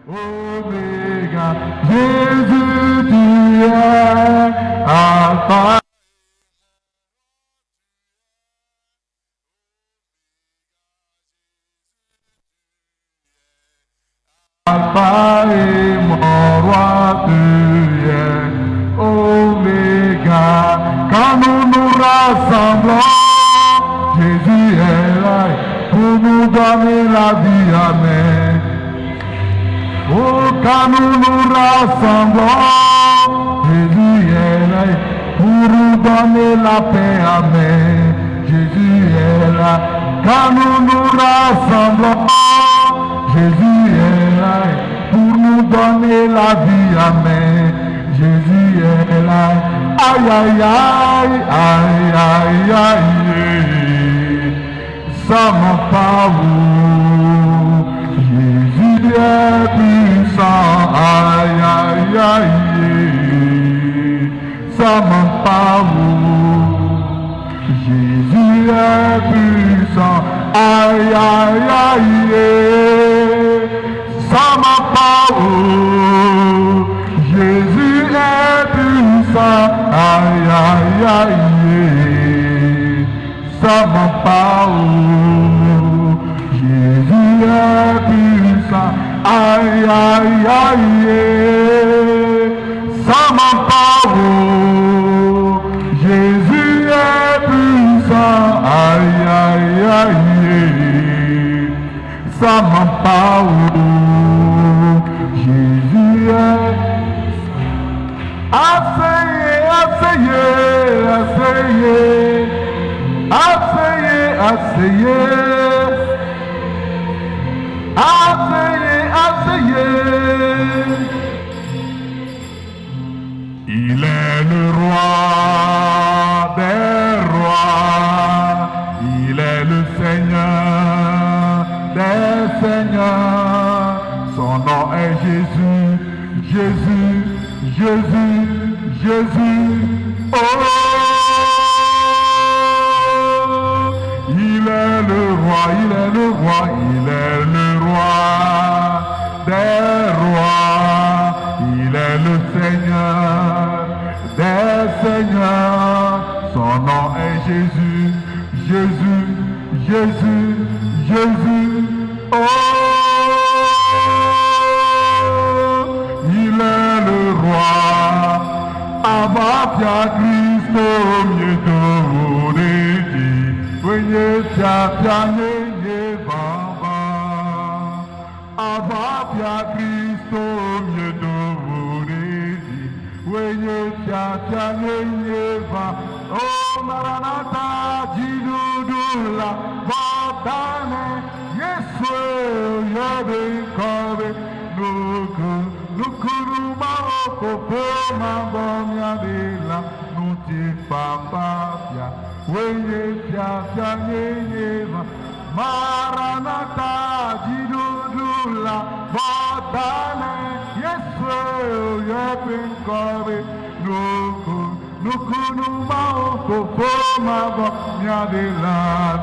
Omega, Jésus, tu es Alpha. Alpha et mon roi, tu es Oméga. Quand nous nous rassemblons, Jésus est là pour nous donner la vie. Amen. Oh, quand nous nous rassemblons, Jésus est là pour nous donner la paix. Amen. Jésus est là. Quand nous nous rassemblons, Jésus est là pour nous donner la vie. Amen. Jésus est là. Aïe, aïe, aïe, aïe, aïe, aïe. Ça m'a pas où. Jésus est puissant. Aïe, aïe, aïe. Ça m'a pas où. Jésus est puissant. Aïe, aïe, aïe. Ça m'a pas où. Jésus est puissant. Aïe, aïe, aïe. Ça m'a pas où. Jésus est puissant. Aïe, aïe, aïe. Ça m'a pas où. Jésus est puissant. Aïe, aïe, aïe. Ça m'a pas où. Jésus est. Asseyez, asseyez, asseyez. Asseyez, asseyez. Asseyez, asseyez. Il est le roi des rois. Il est le Seigneur des seigneurs. Son nom est Jésus, Jésus, Jésus, Jésus. Oh, il est le roi, il est le roi, il est le roi des rois. Il est le Seigneur des seigneurs. Son nom est Jésus, Jésus, Jésus, Jésus. Oh, il est le roi. Abba Christo miedo redi. Wenye tia nye baba. Abba Christo miedo redi. Wenye tia nye baba. Oh Maranatha, Jidudu la Bodane, Yesu, Yabinkobe, Nukuruma, Okopoma, Bomia, Dela, Nuti, Papapia, Weye, Pia, Yeva, Maranata, Jidudula, Bodane, Yesu, Yabinkobe, Nukunuma, Okopoma, Bomia, Dela,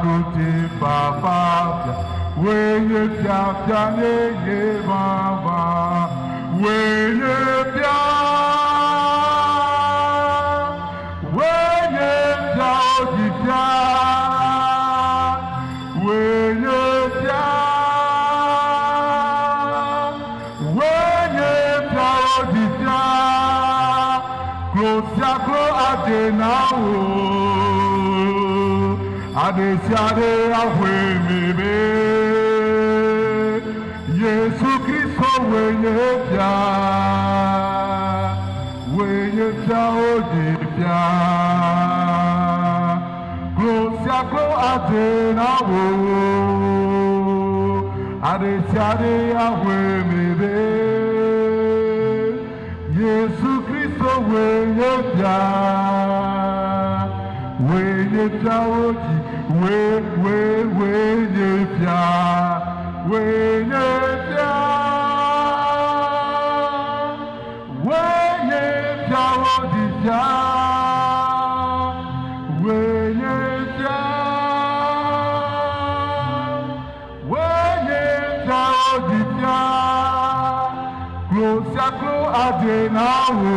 Nuti, Papapia, Weye, Pia, Yeva, Weye, Pia, Weye, Pia, Adesiade ahwe mebe Yesu Kristo wenye pia ojipia Glosia glo adenawo Adesiade ahwe mebe Yesu Kristo wenye pia oji wenye pia oji pia oji pia Glosia glo adenawo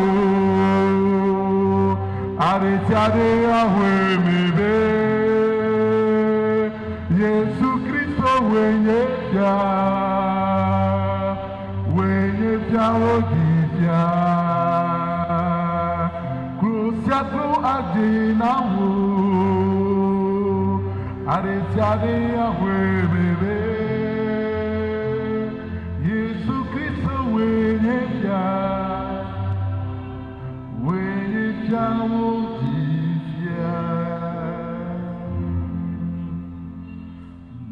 Adesiade ahwe mebe Yesu Kristo wenye pia ojipia Glosia glo adenawo Adesiade ahwe mebe Yesu Kristo wenye pia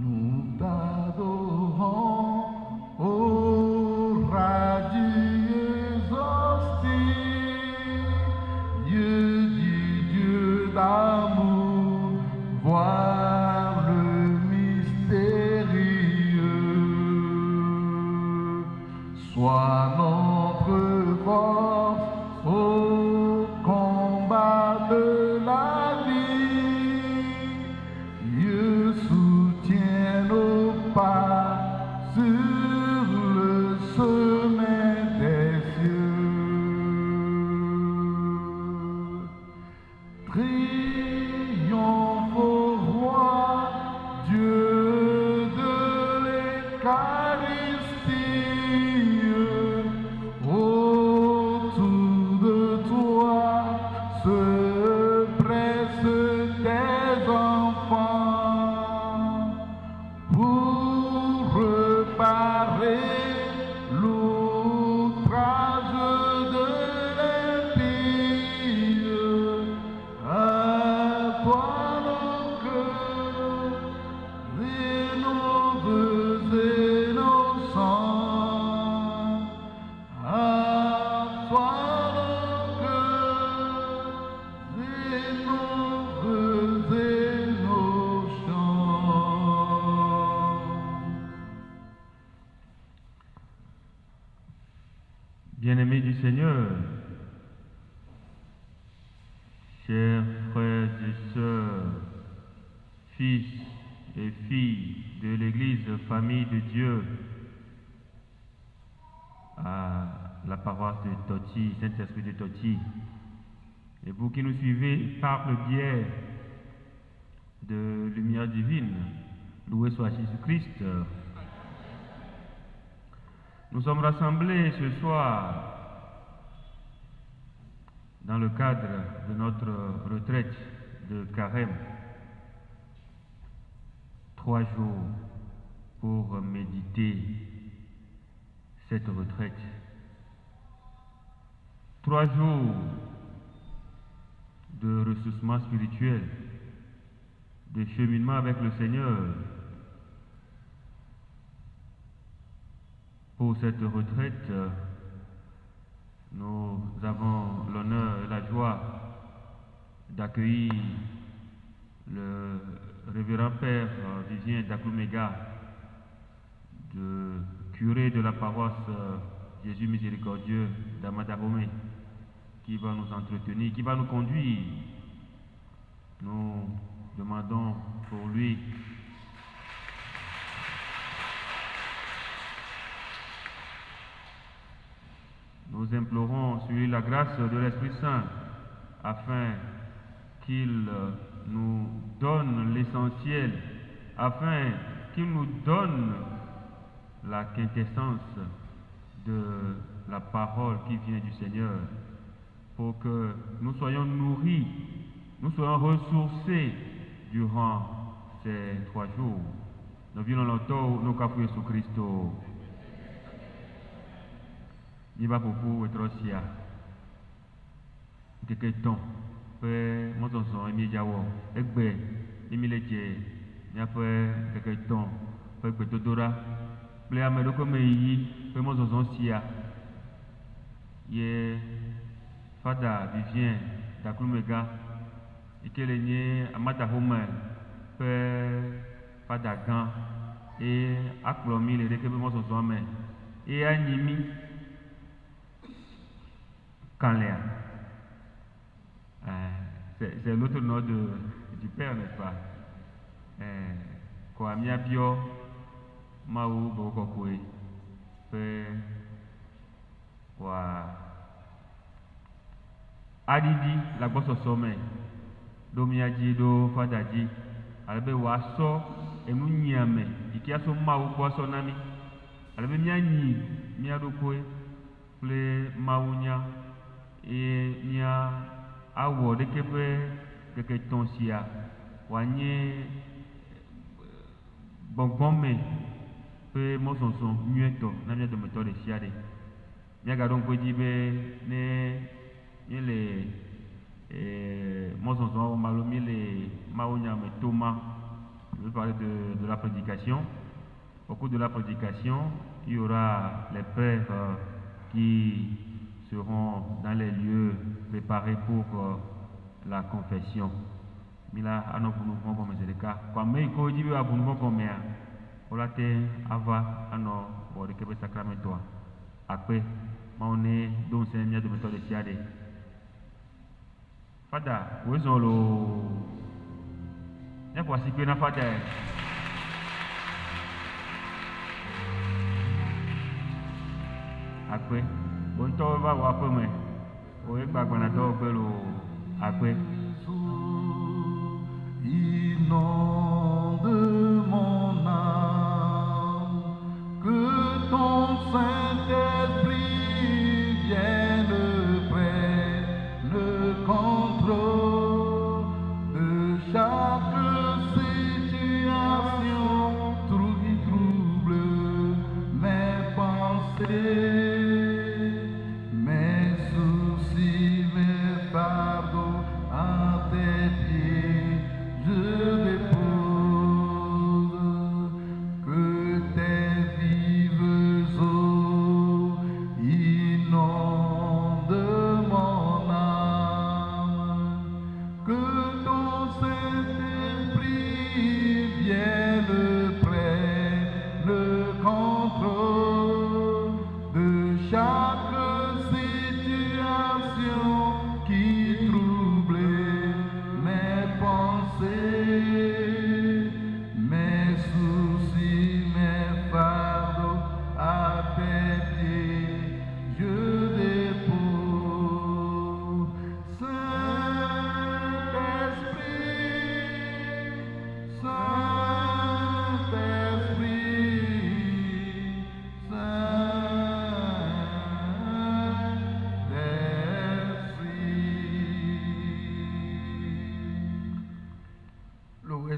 nous t'adorons, ô radieuse hostie, Dieu d'amour, voir le mystérieux, sois notre force, ô de la vie, Dieu soutient nos pas sur le sommet des cieux. Triomphe au roi, Dieu de l'Eucharistie, autour de toi se pressent tes enfants pour réparer l'outrage de l'impie. À toi nos cœurs, rénovés et innocents. À toi nos cœurs, Bien-aimés du Seigneur, chers frères et sœurs, fils et filles de l'Église, famille de Dieu, à la paroisse de Toti, Saint-Esprit de Toti, et vous qui nous suivez par le biais de Lumière Divine, loué soit Jésus-Christ. Nous sommes rassemblés ce soir dans le cadre de notre retraite de Carême. 3 jours pour méditer cette retraite. 3 jours de ressourcement spirituel, de cheminement avec le Seigneur Pour cette retraite, nous avons l'honneur et la joie d'accueillir le révérend Père Vivien Daklumega, curé de la paroisse Jésus Miséricordieux d'Amadahome, qui va nous entretenir, qui va nous conduire. Nous demandons pour lui nous implorons sur lui la grâce de l'Esprit Saint afin qu'il nous donne l'essentiel, afin qu'il nous donne la quintessence de la parole qui vient du Seigneur, pour que nous soyons nourris, nous soyons ressourcés durant ces 3 jours. Nous venons longtemps, nous capons sous Christo. Ni ba popo etrosia. Keke ton. Pe monsonson emi jawo. Egbe emi leje. Ni ape keke ton. Pe egbe todora. Ple amedo ko me yi. Pe monsonson sia. Ye Fada Vivien Daklumega. Ikele nye Amadahome. Pe Fada Gan. Et akplomi le reke pe monsonson ame. Et anyimi. Kanléa. C'est l'autre nom du Père, n'est-ce pas? Kwamia Bio, Maou Bokokwe, Adidi, la bosse au sommet, Domiaji, Do Fadaji, Albe Wasso, et Mouniame, Ikiaso Maou Boissonami, Albe Miani, Miadokwe, Ple Maounia. Et il y a awo de keke tonsia wanye bonbonme pe mosonson mueto na mia de méthode siade mia gadon ko dibe ne le mosonson malomi le maonya me Thomas. Je vais parler de la prédication. Au cours de la prédication, il y aura les pères qui seront dans les lieux préparés pour la confession. Mila ano bunu ngombo mezeleka kwa meiko jibe abunu ngombo mea olate ava ano bode kebe sacramento akpe maone don senya de méthode siade Fada wezolo ya kwa sikwe na fada akpe bonto va wa peme o e gbagba na do pelo akpe inonde mon âme, que ton Saint-Esprit vienne prenne contrôle de chaque situation qui trouble mes pensées.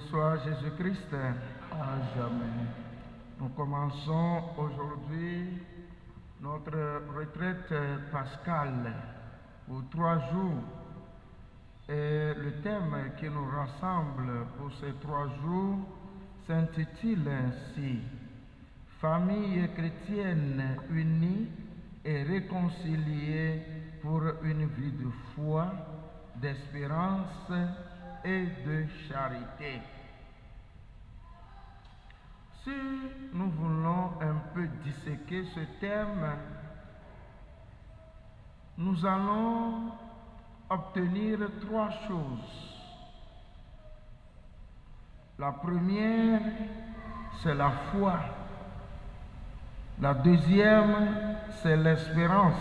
Soit Jésus-Christ à jamais. Nous commençons aujourd'hui notre retraite pascale pour 3 jours. Et le thème qui nous rassemble pour ces 3 jours s'intitule ainsi: famille chrétienne unie et réconciliée pour une vie de foi, d'espérance et de charité. Si nous voulons un peu disséquer ce thème, nous allons obtenir 3 choses. La première, c'est la foi. La deuxième, c'est l'espérance.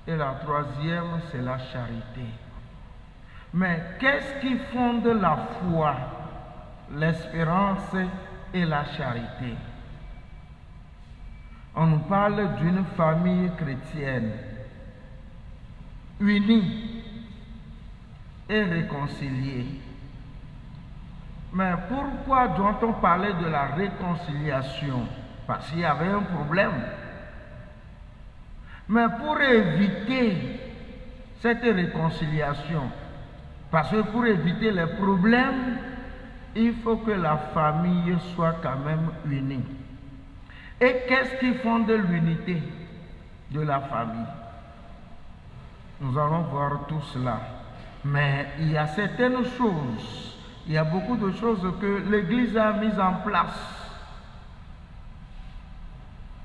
Et la troisième, c'est la charité. Mais qu'est-ce qui fonde la foi, l'espérance et la charité? On nous parle d'une famille chrétienne unie et réconciliée. Mais pourquoi doit-on parler de la réconciliation? Parce qu'il y avait un problème. Mais pour éviter cette réconciliation, parce que pour éviter les problèmes, il faut que la famille soit quand même unie. Et qu'est-ce qui fonde l'unité de la famille? Nous allons voir tout cela. Mais il y a certaines choses, il y a beaucoup de choses que l'Église a mises en place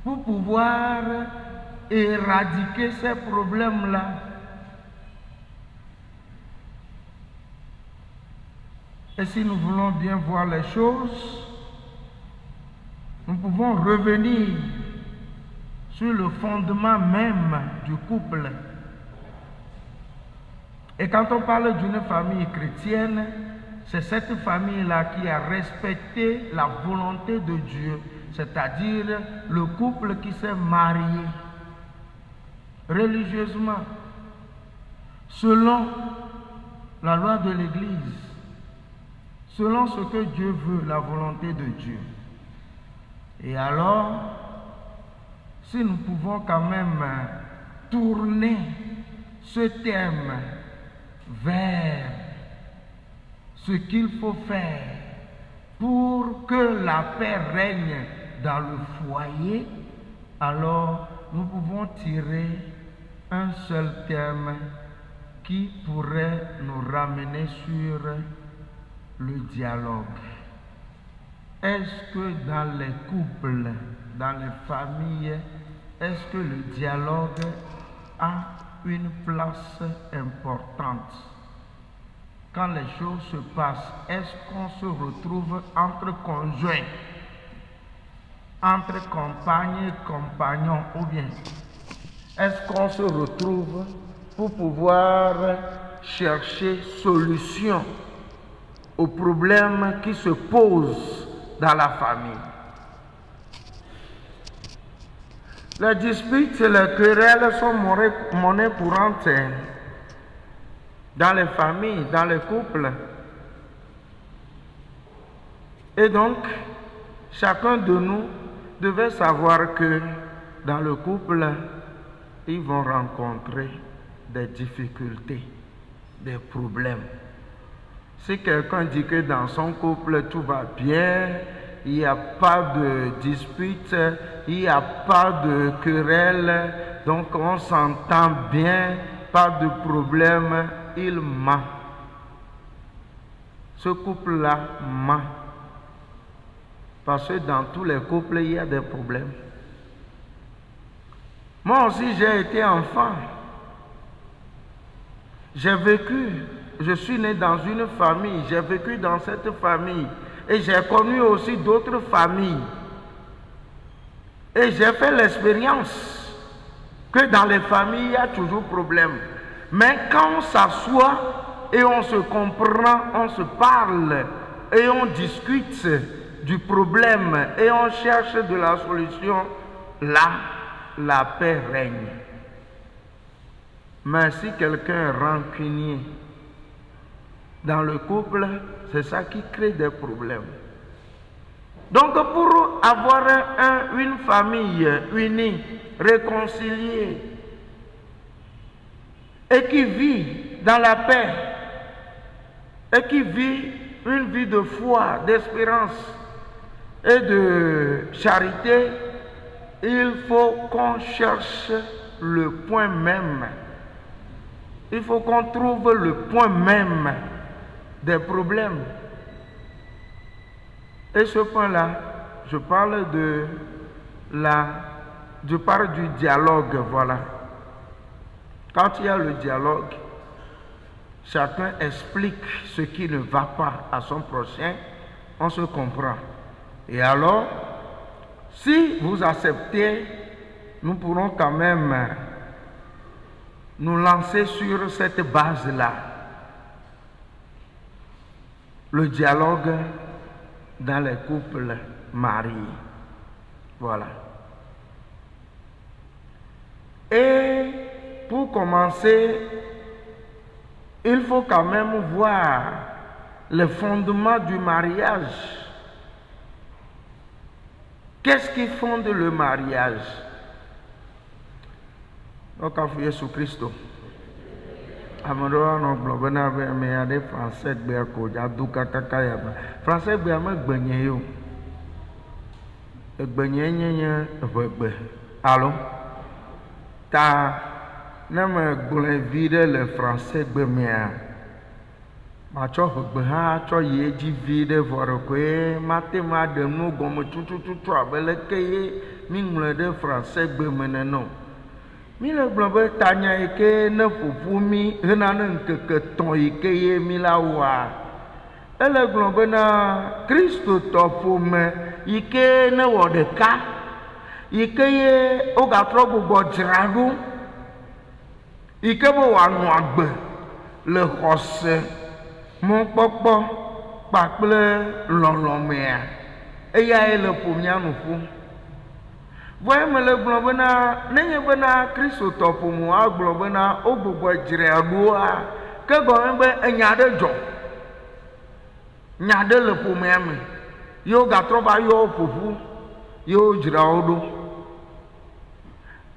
pour pouvoir éradiquer ces problèmes-là. Et si nous voulons bien voir les choses, nous pouvons revenir sur le fondement même du couple. Et quand on parle d'une famille chrétienne, c'est cette famille-là qui a respecté la volonté de Dieu, c'est-à-dire le couple qui s'est marié religieusement, selon la loi de l'Église, selon ce que Dieu veut, la volonté de Dieu. Et alors, si nous pouvons quand même tourner ce thème vers ce qu'il faut faire pour que la paix règne dans le foyer, alors nous pouvons tirer un seul thème qui pourrait nous ramener sur le dialogue. Est-ce que dans les couples, dans les familles, est-ce que le dialogue a une place importante? Quand les choses se passent, est-ce qu'on se retrouve entre conjoints, entre compagnes et compagnons, ou bien est-ce qu'on se retrouve pour pouvoir chercher solution aux problèmes qui se posent dans la famille? Les disputes et les querelles sont monnaie courante dans les familles, dans les couples. Et donc, chacun de nous devait savoir que dans le couple, ils vont rencontrer des difficultés, des problèmes. Si quelqu'un dit que dans son couple tout va bien, il n'y a pas de dispute, il n'y a pas de querelle, donc on s'entend bien, pas de problème, il ment. Ce couple-là ment. Parce que dans tous les couples, il y a des problèmes. Moi aussi, j'ai été enfant. J'ai vécu, je suis né dans une famille, j'ai vécu dans cette famille. Et j'ai connu aussi d'autres familles. Et j'ai fait l'expérience que dans les familles, il y a toujours problème. Mais quand on s'assoit et on se comprend, on se parle et on discute du problème et on cherche de la solution, là, la paix règne. Mais si quelqu'un est rancunier dans le couple, c'est ça qui crée des problèmes. Donc pour avoir une famille unie, réconciliée, et qui vit dans la paix, et qui vit une vie de foi, d'espérance, et de charité, il faut qu'on cherche le point même. Il faut qu'on trouve le point même des problèmes. Et ce point-là, je parle du dialogue, voilà. Quand il y a le dialogue, chacun explique ce qui ne va pas à son prochain, on se comprend. Et alors, si vous acceptez, nous pourrons quand même nous lancer sur cette base-là. Le dialogue dans les couples mariés. Voilà. Et pour commencer, il faut quand même voir les fondements du mariage. Qu'est-ce qui fonde le mariage? Donc, à Jésus-Christ. Amadou no blogona be me ade français gbe ko ja du kaka ya ba français gbe am gbenye yo gbenye nyenye gbe allo ta na me gbole vide le français gbe me a ma cho gbe ha cho ye ji vide vore ko e mate ma de nu gomo tututu abele ke mi ngule de français gbe me no mi le gblɔ be tanya yi ke ne ƒoƒu mi hena ne ŋkeke tɔ̃ yi ke ye mi la wɔa, ele gblɔ be na kristotɔ ƒome yi ke ne wɔ ɖeka, yi ke ye wogatrɔ gbugbɔ dzra ɖo, yi ke be wòanɔ agbe le xɔse, mɔkpɔkpɔ kpakple lɔlɔ̃mea, eyae le ƒomea nu ƒom. Voye me le gblɔ bena nenye bena kristotɔ ƒome agblɔ bena wo gbugbɔ dzra ɖoa, ke gɔme be enya ɖe dzɔ, nya ɖe le ƒomea me, ye wogatrɔ va yɔ wo ƒoƒu, ye wodzra wo ɖo.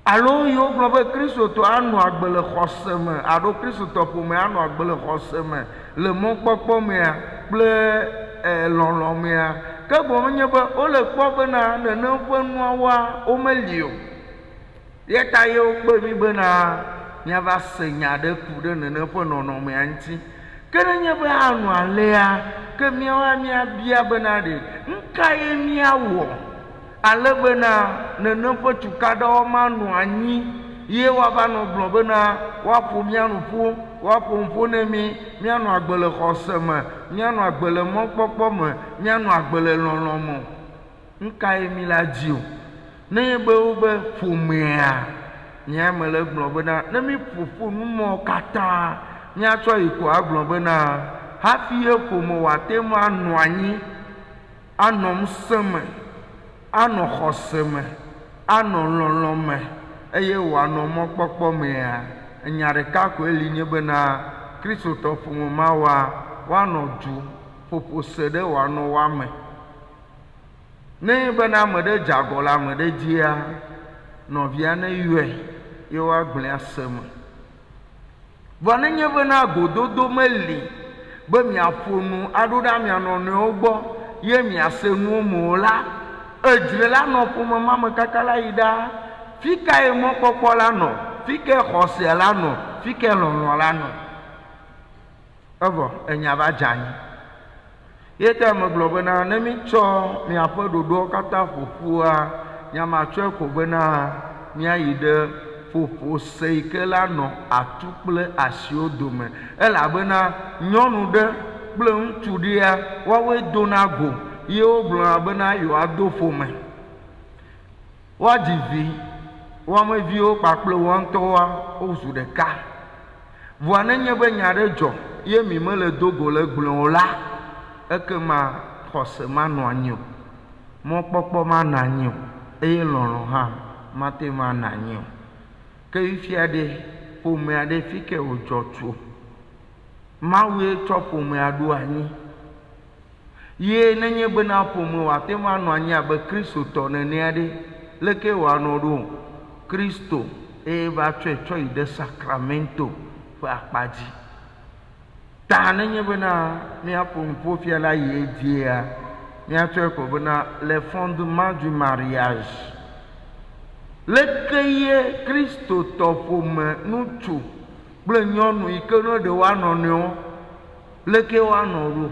Alo ye wogblɔ be kristotɔ anɔ agbe le xɔse me, alo kristotɔ ƒome anɔ agbe le xɔse me, le mɔkpɔkpɔ mea kple lɔlɔ̃mea. Ke gɔme nye be wole kpɔ bena nene ƒe nuawoa womeli o. Ye ta ye wokpe mi bena miava se nya ɖe ku ɖe nene ƒe nɔnɔmea ŋuti. Ke nenye be anɔ alea, ke míawoa míabia bena ɖe nuka ye míawɔ ale bena nene ƒe tukaɖawo manɔ anyi ye woava nɔ gblɔ bena woaƒo mía nu ƒo, woaƒo ŋƒo ne mi, míanɔ agbe le xɔse me, míanɔ agbe le mɔkpɔkpɔ me, míanɔ agbe le lɔlɔ̃ me. Nuka ye mi la dzi o? Ne be wobe ƒomea, nyea me le gblɔ bena ne mi ƒoƒo nu mawo katã, míatsɔ yi ko agblɔ bena hafi ye ƒome wòate ŋu anɔ anyi, anɔ ŋusẽ me, anɔ xɔse me, anɔ lɔlɔ̃ me, eye wòanɔ mɔkpɔkpɔ mea, enya ɖeka koe li nye bena kristotɔ ƒome mawoa woanɔ du ƒoƒo se ɖe wòanɔ woame. Ne bena ame ɖe dze agɔ le ame ɖe dzia, nɔvia ne yɔe ye woagblẽ ase me. Vɔ nenye bena gododo meli be miaƒo nu aɖo ɖe mia nɔnɔewo gbɔ ye miase nuwo me o la, edzre la nɔ ƒome ma me kaka la yi ɖaa. Fi ka ye mɔkpɔkpɔ la nɔ, fi ke xɔse la nɔ, fi ke lɔlɔ̃ la nɔ. Evɔ enya va dze anyi. Ye ta megblɔ bena ne mi tsɔ miaƒe ɖoɖowo katã ƒoƒua, nyamatsɔe ko bena míayi ɖe ƒoƒo se yi ke la nɔ atu kple asiwo dome, elabena nyɔnu ɖe kple ŋutsu ɖea woawoe dona go ye wogblɔna bena yewoado ƒome. Woadzi vi, woameviwo kpakple woa ŋutɔwoa wozu ɖeka. Vɔa nenye be nya ɖe dzɔ ye mi mele do go le gblɔ o la, ekema xɔse manɔ anyi o, mɔkpɔkpɔ manɔ anyi o, eye lɔlɔ̃ hã mate manɔ anyi o. Ke fifia ɖe ƒomea ɖe fi ke wòdzɔ tso, Mawue tsɔ ƒomea ɖo anyi. Ye nenye bena ƒome wòate ŋu anɔ anyi abe kristotɔ nenea ɖe, leke wòanɔ ɖo? Kristo eye va tsɔe tsɔ yi ɖe Sacramento ƒe akpadzi. Ta nenye bena míaƒo nuƒo fia la yi edzia, les fondements du mariage. Le créé Christ topome nous tout. Le nyonu ikono de wanonyo. Le ke wanoro.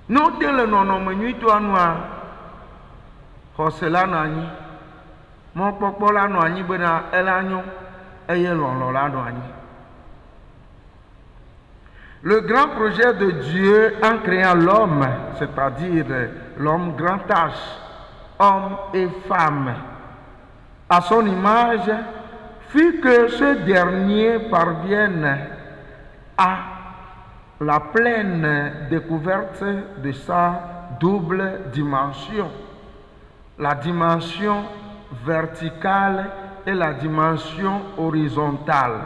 Nous te le nono menu to anwa. Hosela nani. Mon popola no ani bena elanyo. Eye lonlola no ani. Le grand projet de Dieu en créant l'homme, c'est-à-dire l'homme grand âge, homme et femme, à son image, fut que ce dernier parvienne à la pleine découverte de sa double dimension, la dimension verticale et la dimension horizontale.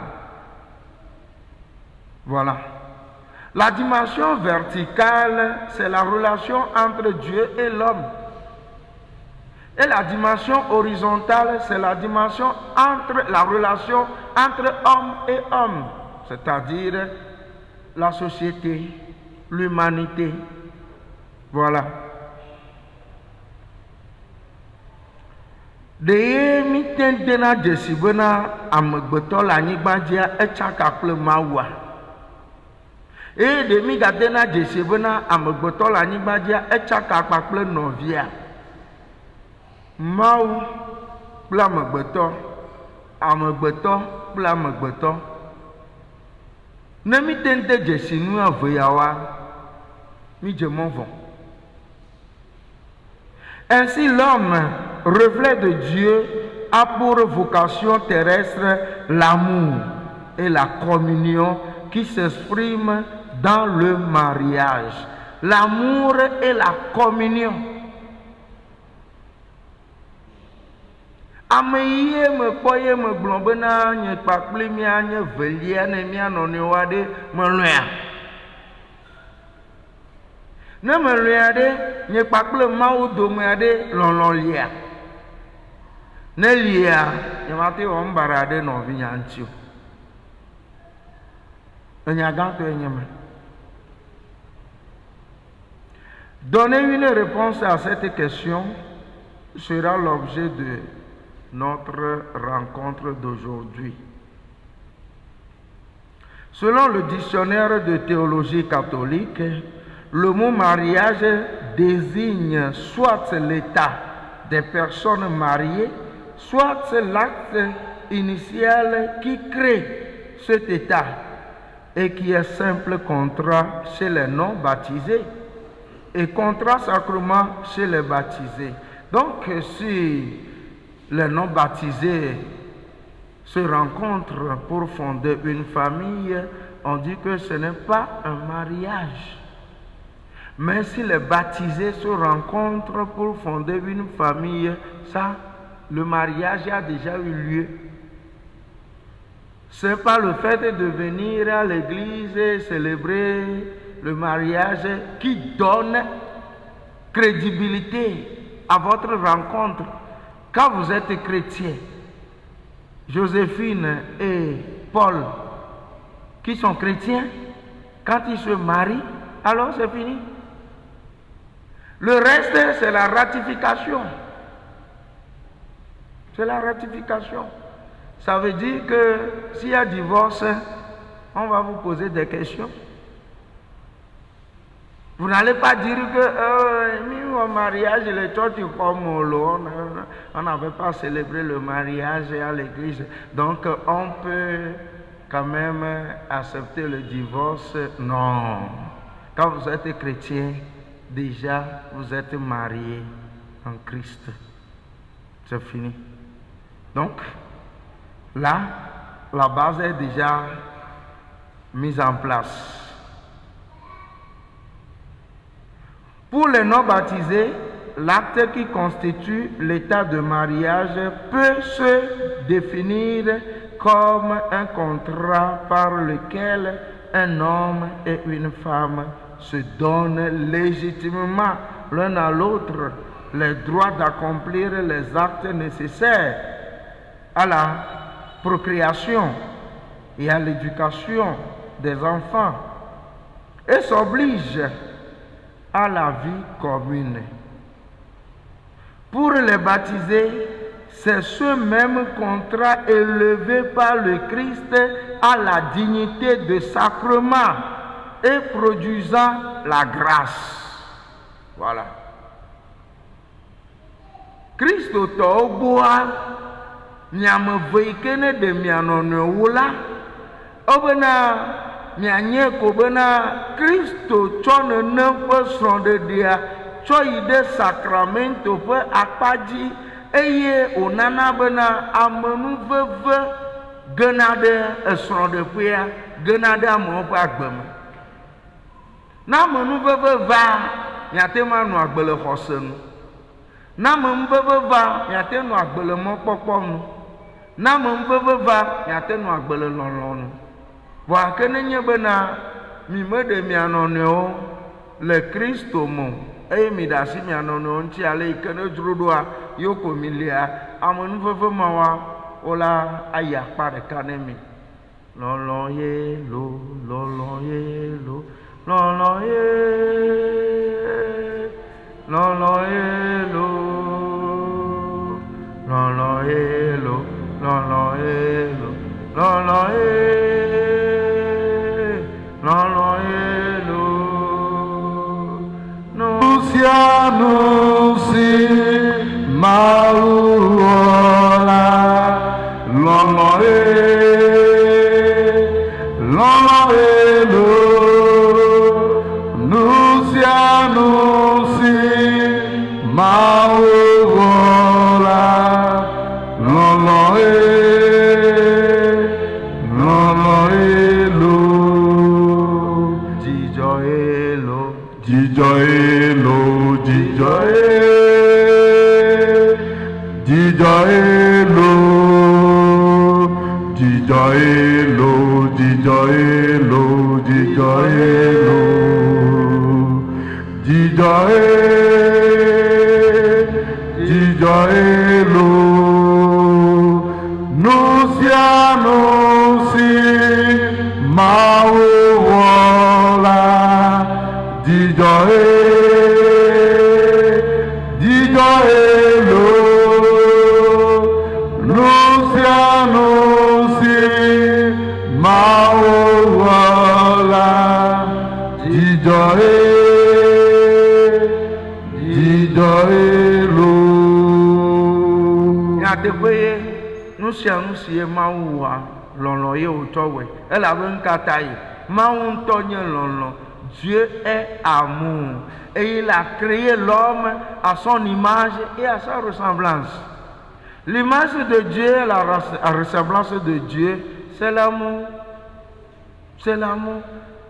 Voilà. La dimension verticale, c'est la relation entre Dieu et l'homme. Et la dimension horizontale, c'est la dimension entre la relation entre homme et homme, c'est-à-dire la société, l'humanité. Voilà. De mitendena jesibena amegbeto la nyigbadia etsakaple mawa. Et de mi gadena jesibena amegbeto la nyigbadia etsakakple novia. Mau kple amegbeto kple amegbeto. Ne mitende jesinu aveyawa mi djemovon. Ainsi l'homme, reflet de Dieu, a pour vocation terrestre l'amour et la communion qui s'expriment dans le mariage. L'amour et la communion. Ameye me koye me globena nye kpakple mia nye velia ne mia nɔnɔewa ɖe meloa. Ne meloa ɖe nye kpakple mawu dome ɖe lɔlɔ lia. Ne lia, nye mate wɔ mbara ɖe nɔvinya ŋuti o. Enya gãtɔ nye me. Donner une réponse à cette question sera l'objet de notre rencontre d'aujourd'hui. Selon le dictionnaire de théologie catholique, le mot mariage désigne soit l'état des personnes mariées, soit l'acte initial qui crée cet état et qui est simple contrat chez les non-baptisés et contrat sacrement chez les baptisés. Donc, si les non-baptisés se rencontrent pour fonder une famille, on dit que ce n'est pas un mariage. Mais si les baptisés se rencontrent pour fonder une famille, ça, le mariage a déjà eu lieu. Ce n'est pas le fait de venir à l'église et célébrer le mariage qui donne crédibilité à votre rencontre. Quand vous êtes chrétien, Joséphine et Paul, qui sont chrétiens, quand ils se marient, alors c'est fini. Le reste, c'est la ratification. C'est la ratification. Ça veut dire que s'il y a divorce, on va vous poser des questions. Vous n'allez pas dire que au mariage, les church comme on n'avait pas célébré le mariage à l'église. Donc on peut quand même accepter le divorce. Non. Quand vous êtes chrétien, déjà vous êtes marié en Christ. C'est fini. Donc là, la base est déjà mise en place. Pour les non-baptisés, l'acte qui constitue l'état de mariage peut se définir comme un contrat par lequel un homme et une femme se donnent légitimement l'un à l'autre les droits d'accomplir les actes nécessaires à la procréation et à l'éducation des enfants et s'obligent à la vie commune. Pour les baptisés, c'est ce même contrat élevé par le Christ à la dignité de sacrement et produisant la grâce. Voilà. Christ Toboa, nyame veikene de mianone wula, obena mianye kobena Christo chone nempe sonde dia, choyi de sacramento pe akpaji, eye onana bena amenu veve gena de sonde pea, gena de amenu pe agbeme. Na amenu veve va, nyatema no agbele khosenu. Na mbebe va miate no agbele mokpokpo nu. Na mbebe va miate no agbele lɔlɔnu. Wa kene nye bena mi me de mianɔnɔwo le Kristo mo eye mi da si mianɔnɔwo ŋuti ale yi ke ne dzroɖoa yoko mi lia ame nuveve mawa wola ayi akpa ɖeka ne mi. Lɔlɔ ye lo, lɔlɔ ye lo, lɔlɔ ye, lɔlɔ ye lo, lɔlɔ ye lo, lɔlɔ ye lo, lɔlɔ ye, lɔlɔ ye lo. Nuncianusi mauola, lɔlɔ ye, lɔlɔ ye lo. Nuncianusi mauola, lɔlɔ ye, lɔlɔ ye lo. Jíjọ elo, Jíjọ elo, jíjọ jíjọ elo, jíjọ elo, jíjọ elo, jíjọ elo, jíjọ jíjọ elo. Nuncianusi mauola, jíjọ jíjọ elo. Nuncianusi mauola, jíjọ jíjọ elo. nyateƒeye nu sia nu si ye Mawu wɔa, lɔlɔ ye wòtsɔ wɔe, elabena kata yi Mawu ŋutɔ nye lɔlɔ. Dieu est amour et il a créé l'homme à son image et à sa ressemblance. L'image de Dieu et la ressemblance de Dieu, c'est l'amour. C'est l'amour.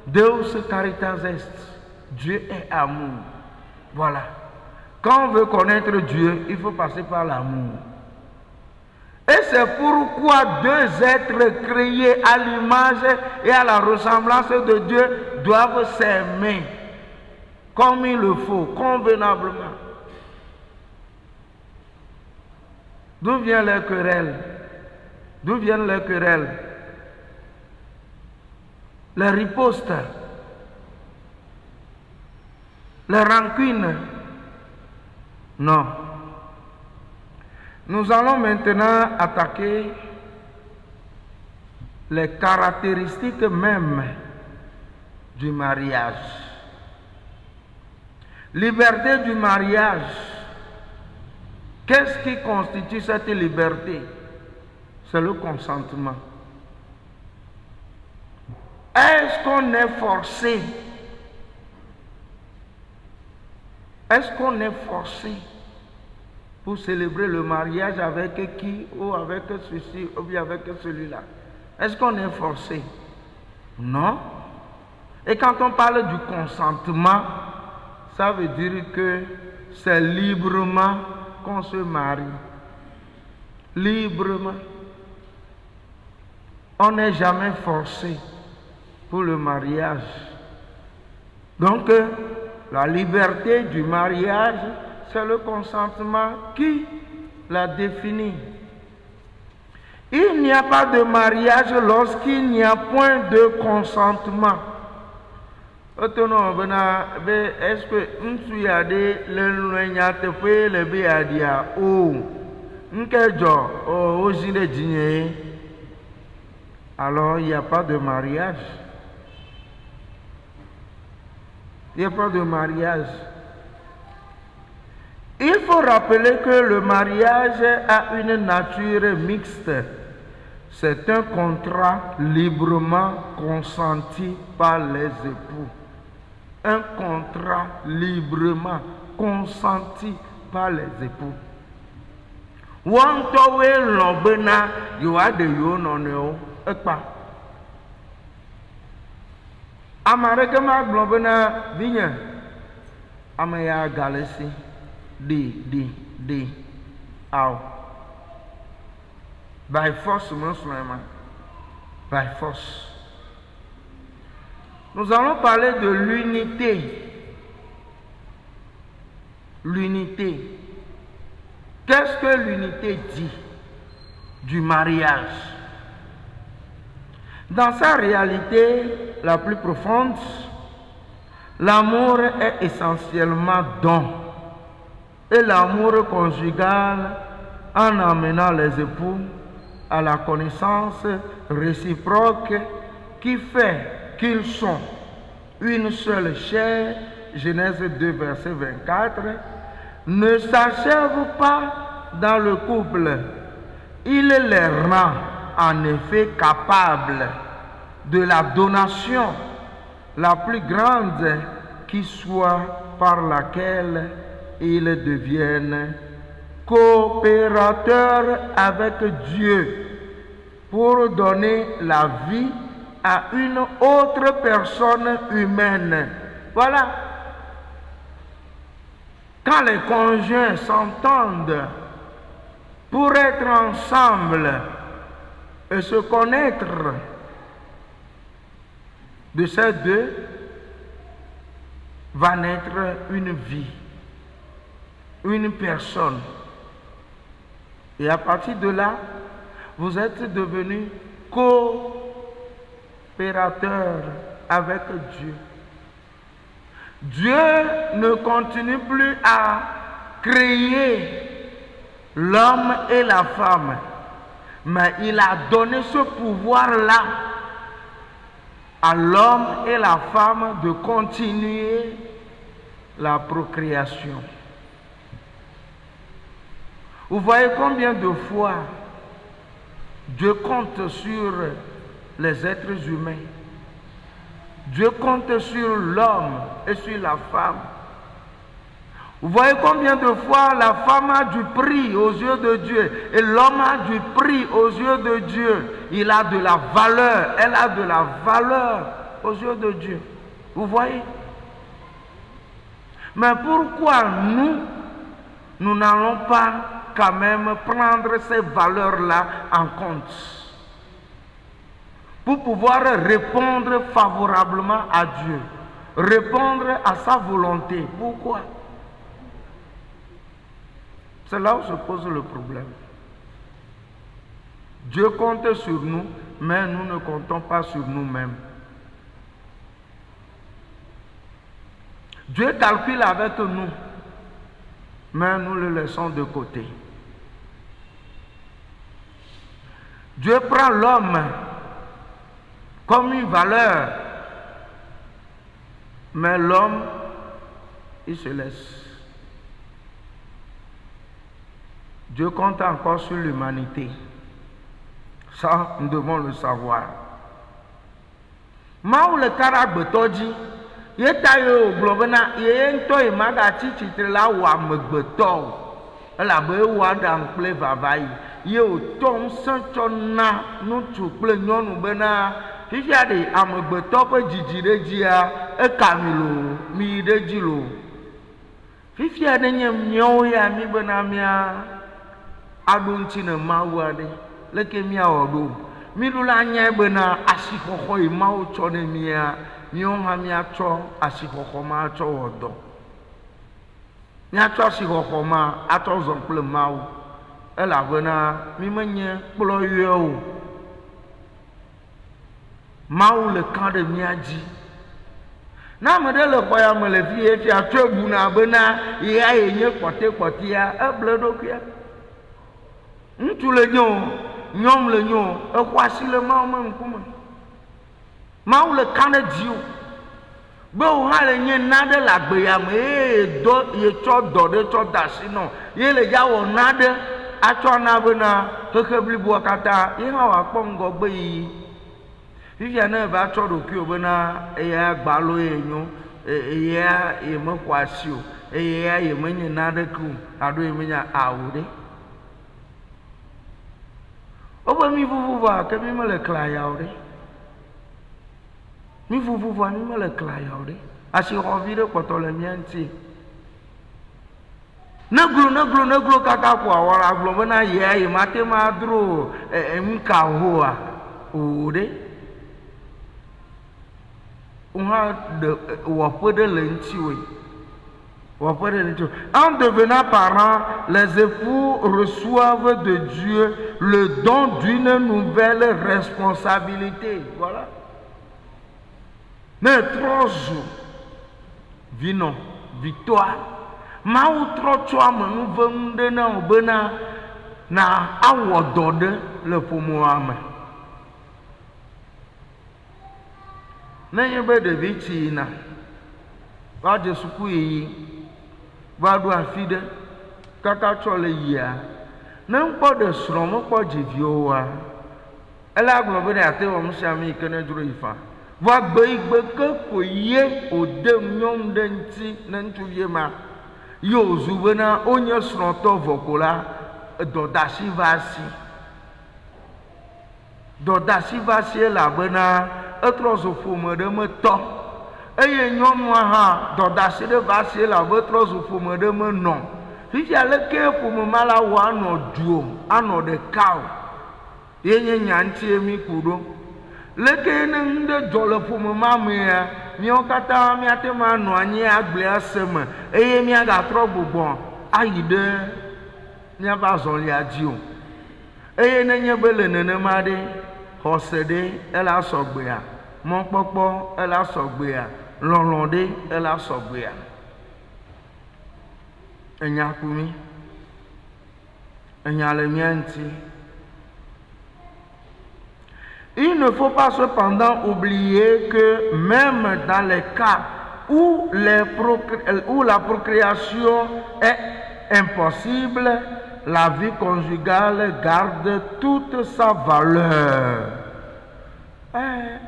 Deus caritas est. Dieu est amour. Voilà. Quand on veut connaître Dieu, il faut passer par l'amour. Et c'est pourquoi deux êtres créés à l'image et à la ressemblance de Dieu doivent s'aimer comme il le faut, convenablement. D'où viennent les querelles? D'où viennent les querelles? Les ripostes, les rancunes? Non. Nous allons maintenant attaquer les caractéristiques mêmes du mariage. Liberté du mariage. Qu'est-ce qui constitue cette liberté? C'est le consentement. Est-ce qu'on est forcé? Est-ce qu'on est forcé pour célébrer le mariage avec qui, ou avec ceci, ou bien avec celui-là? Est-ce qu'on est forcé? Non. Et quand on parle du consentement, ça veut dire que c'est librement qu'on se marie. Librement. On n'est jamais forcé pour le mariage. Donc, la liberté du mariage, c'est le consentement qui la définit. Il n'y a pas de mariage lorsqu'il n'y a point de consentement. Otono bena be est-ce que ntsu ya de le nya te pe le be ya dia o nkejo o ojine jinye. Alors il n'y a pas de mariage. Il n'y a pas de mariage. Il faut rappeler que le mariage a une nature mixte. C'est un contrat librement consenti par les époux. Un contrat librement consenti par les époux. Wantowe lobena yoa de yo noneo ekpa. Amareke ma globena vigne. Amaya galesi. Aw. By force, Sulaiman. By force. Nous allons parler de l'unité. L'unité. Qu'est-ce que l'unité dit du mariage? Dans sa réalité la plus profonde, l'amour est essentiellement don. Et l'amour conjugal, en amenant les époux à la connaissance réciproque qui fait qu'ils sont une seule chair, Genèse 2, verset 24, ne s'achève pas dans le couple. Il les rend en effet capables de la donation la plus grande qui soit, par laquelle ils deviennent coopérateurs avec Dieu pour donner la vie à une autre personne humaine. Voilà. Quand les conjoints s'entendent pour être ensemble et se connaître, de ces deux va naître une vie, une personne. Et à partir de là, vous êtes devenus coopérateurs avec Dieu. Dieu ne continue plus à créer l'homme et la femme, mais il a donné ce pouvoir-là à l'homme et la femme de continuer la procréation. Vous voyez combien de fois Dieu compte sur les êtres humains. Dieu compte sur l'homme et sur la femme. Vous voyez combien de fois la femme a du prix aux yeux de Dieu et l'homme a du prix aux yeux de Dieu. Il a de la valeur, elle a de la valeur aux yeux de Dieu. Vous voyez? Mais pourquoi nous n'allons pas quand même prendre ces valeurs-là en compte pour pouvoir répondre favorablement à Dieu, répondre à sa volonté? Pourquoi? C'est là où se pose le problème. Dieu compte sur nous, mais nous ne comptons pas sur nous-mêmes. Dieu calcule avec nous, mais nous le laissons de côté. Dieu prend l'homme comme une valeur, mais l'homme, il se laisse. Dieu compte encore sur l'humanité. Ça, nous devons le savoir. Maou le karagbetoji, yetayo blobena, yento imagachi chitela wa megbeto. La be wa dankple vavayi. Ye otom sanchona no tukple nyonu bena. Fifia de amegbeto pe jijirejia e kamilo mi dejilo. Fifia de nyem nyo ya mi bena mia adunti na mawade leke mia odo. Mi lula nya bena asikoho imawo chone mia mio ha mia cho asikoho ma cho odo. Mia cho asikoho ma ato zonple mawo. Ela bena mi menye kplo yo. Maou le camp de Miadji. Na me de le xɔ ya me le fie fia tso buna bena ya yenye kpɔtekpɔtea eble ɖokuia. Ŋutsu le nyo, nyɔnu le nyo, exɔ asi le Mawu me ŋkume. Mawu le ka ne dziwo. Be wo hã le nye naɖe le agbeya me ye tsɔ dɔ ɖe tsɔ da asi nɔ ye le ya wɔ naɖe atsɔ na bena xexe bliboa katã ye hã wòakpɔ ŋgɔgbe yiyi. Fifia ne va tsɔ ɖokuiwo bena eya gbalo ye nyo, eya ye mexɔ asi o, eya ye menye naɖeke o, alo ye menye awu ɖe. Wobe mi vuvuvua ke mi mele klayawo ɖe. Mi vuvuvua mi mele klayawo ɖe. Asixɔvi ɖe kpɔtɔ le mia ŋuti. Neglo kaka ko awɔ la gblɔ bena ye mate ma dro nuka hoa o ɖe. En devenant parents, les époux reçoivent de Dieu le don d'une nouvelle responsabilité. Voilà. Mais trop vino, victoire. Mawu trɔ tsɔ amenu ve ŋu ɖe na wo bena na awɔ dɔ ɖe le ƒomoa me. Nenye be ɖevi tsi yina, va dze suku yiyi, va ɖo afi ɖe, kaka tsɔ le yia, ne ŋkpɔ ɖe srɔ̃ mekpɔ dziviwo oa, ele agblɔ be ate wɔ nu sia nu yi ke ne dzro yi fa. Va gbe yi gbe ke ko ye wòde nyɔnu ɖe ŋuti ne ŋutsuvie ma, ye wòzu bena wonye srɔ̃tɔ vɔ ko la, dɔdeasi va si. Dɔdeasi va si elabena etrɔ zu ƒome ɖe me tɔ. Eye nyɔnua hã dɔdeasi ɖe va si elabe etrɔ zu ƒome ɖe me nɔ. Fifia leke ƒome ma la wɔ anɔ duo, anɔ ɖeka o. Ye nye nya ŋuti mi ku ɖo. Leke ne ŋu ɖe dzɔ le ƒome ma mea, míawo katã míate ma nɔ anyi agble ase me eye míagatrɔ gbugbɔ ayi ɖe míaƒe azɔlia dzi o. Eye nenye be le nenema ɖe, xɔse ɖe ela sɔgbea, mɔkpɔkpɔ ela sɔgbea, lɔlɔ ɖe ela sɔgbea. Enya ku mi, enya le mia ŋuti. Il ne faut pas cependant oublier que même dans les cas où la procréation est impossible, la vie conjugale garde toute sa valeur.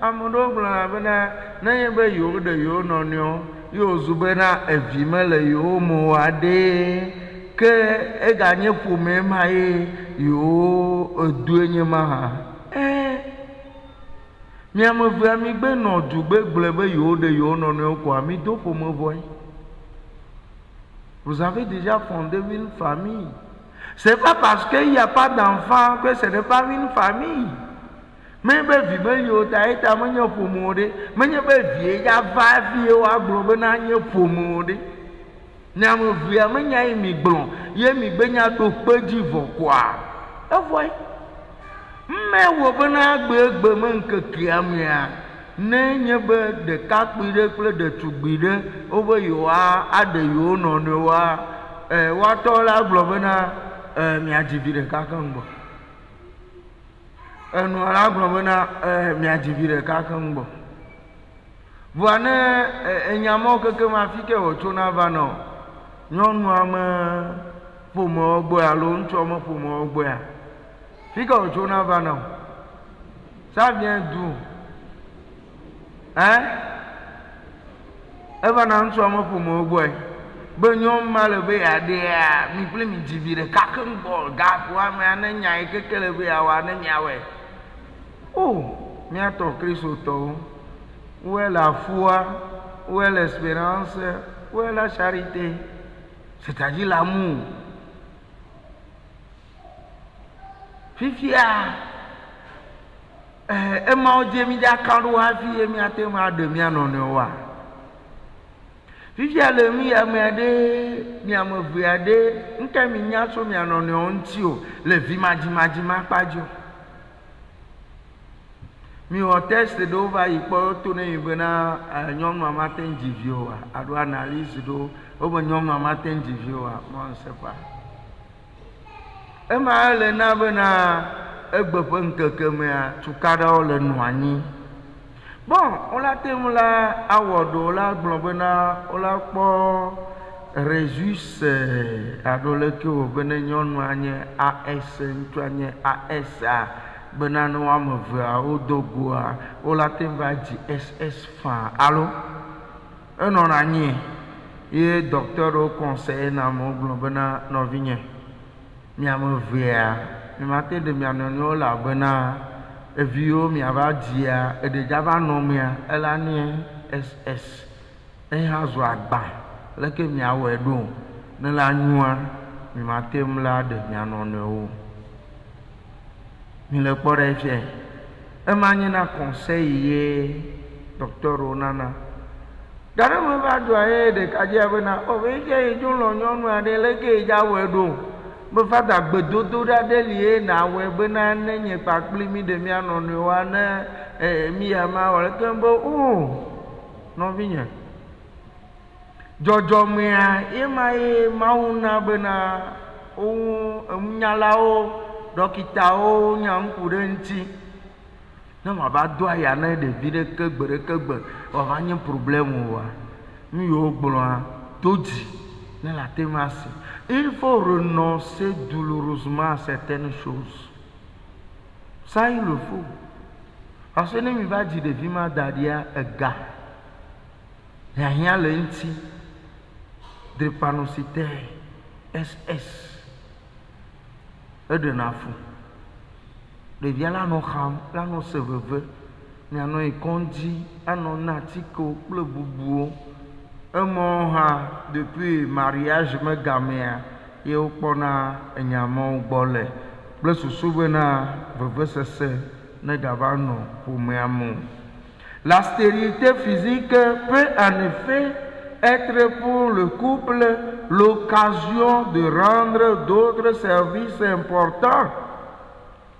Ameɖewo gblɔna bena nenye be yewo ɖe yewo nɔnɔewo yewo zu bena evi mele yewo me aɖe, ke eganye ƒome ma ye yewo edue nye ma hã. Miame vea mi gbe nɔ dugbe gblẽ be yewo ɖe yewo nɔnɔewo koa mi do ƒome vɔe. Vous avez déjà fondé une famille. C'est pas parce qu'il n'y a pas d'enfant que ce n'est pas une famille. Mais be vi me liwo ta eta menye ƒome ɖe, menye be vie ya va vie wa gblɔ bena nye ƒome ɖe. Miame vea menya ye mi gblɔ, ye mi be nya ɖo kpe dzi vɔ koa. Evɔe. Mme wo bena gbe me ŋkekea mea, ne nye be ɖekakpui ɖe kple ɖetugbi ɖe wobe yewoa aɖe yewo nɔnɔewoa, woatɔ la gblɔ bena miadzi vi ɖeka keŋ gbɔ. Enua la gblɔ bena miadzi vi ɖeka keŋ gbɔ. Vɔa ne enyamawo keke ma fi ke wòtsona va nɔ, nyɔnua me ƒomewo gbɔe alo ŋutsua me ƒomewo gbɔea, fi ke wòtsona va nɔ. Ça vient d'où? Hein? Eva na ŋutsua me ƒomewo gbɔe. Be nyɔnu ma le be yaɖea, mi kple mi dzi vi ɖeka keŋ gbɔ, gaƒo amea ne nya yi keke le be yawoa ne miawɔe. Oh, miatɔ kristotɔwo, où est la foi, où est l'espérance, où est la charité? C'est-à-dire l'amour. Fifia, emawo dze mi dza kan ɖo hafi ye miate ma ɖe mia nɔnɔewoa. Fifia le mi ame aɖe, mi ame eve aɖe, ŋke mi nya tso mia nɔnɔewo ŋuti o, le vi madzi ma kpa dzo. Mi wɔ test ɖewo va yi kpɔ to ne yi bena nyɔnua mate ŋu dzi vi oa alo analyse ɖewo wobe nyɔnua mate ŋu dzi vi oa moi on ne sait pas. Ema le na bena egbe ƒe ŋkeke mea tukaɖawo le nɔ anyi. Bon, wola te ŋu la awɔ ɖewo la gblɔ bena wola kpɔ Résus alo leke wo bena nyɔnua nye AS ŋutsua nye AS a bena ne woame evea wodo goa wola te va dzi SS fan alo enɔna anyi ye docteur wo conseil na mo gblɔ bena nɔvinye miame evea miate ɖe mia nɔnɔewo la bena eviwo miava dzia eɖedza va nɔ mia ela nye SS ehã zu agba leke miawɔe ɖo ne la nyua mi mate ŋu la ɖe mia nɔnɔewo. Mi le kpɔ ɖe fie ema nye na conseil ye docteur wo nana. Gaɖe me va dzɔa ye ɖekadzia bena o ve fie yi dzo lɔ nyɔnu aɖe leke yi dza wɔe ɖo be fata gbedodo ɖe li ye na wɔe bena ne nye kpakpli mi ɖe mia nɔnɔewoa ne mi ya ma wɔ leke be o nɔvinye. Dzɔdzɔmea ye ma ye Mawu na bena enunyalawo dɔkitawo nya ŋku ɖe ŋuti ne wòava do aya ne ɖevi ɖeke gbe ɖeke gbe wòava nye problème oa nu yiwo gblɔa do dzi ne la te ma si. Il faut renoncer douloureusement à certaines choses. Ça il le faut. Parce que ne mi va dzi ɖevi ma da ɖia ega hiahiã le ŋuti drépanocytaire SS eɖena fu ɖevia la nɔ xam la nɔ se veve mianɔ yi kɔndzi anɔ na atikewo kple bubuwo emɔ hã depuis mariage megamea ye wokpɔna enyamawo gbɔ le kple susu bena vevesese ne gava nɔ ƒomea me. La stérilité physique peut en effet être pour le couple l'occasion de rendre d'autres services importants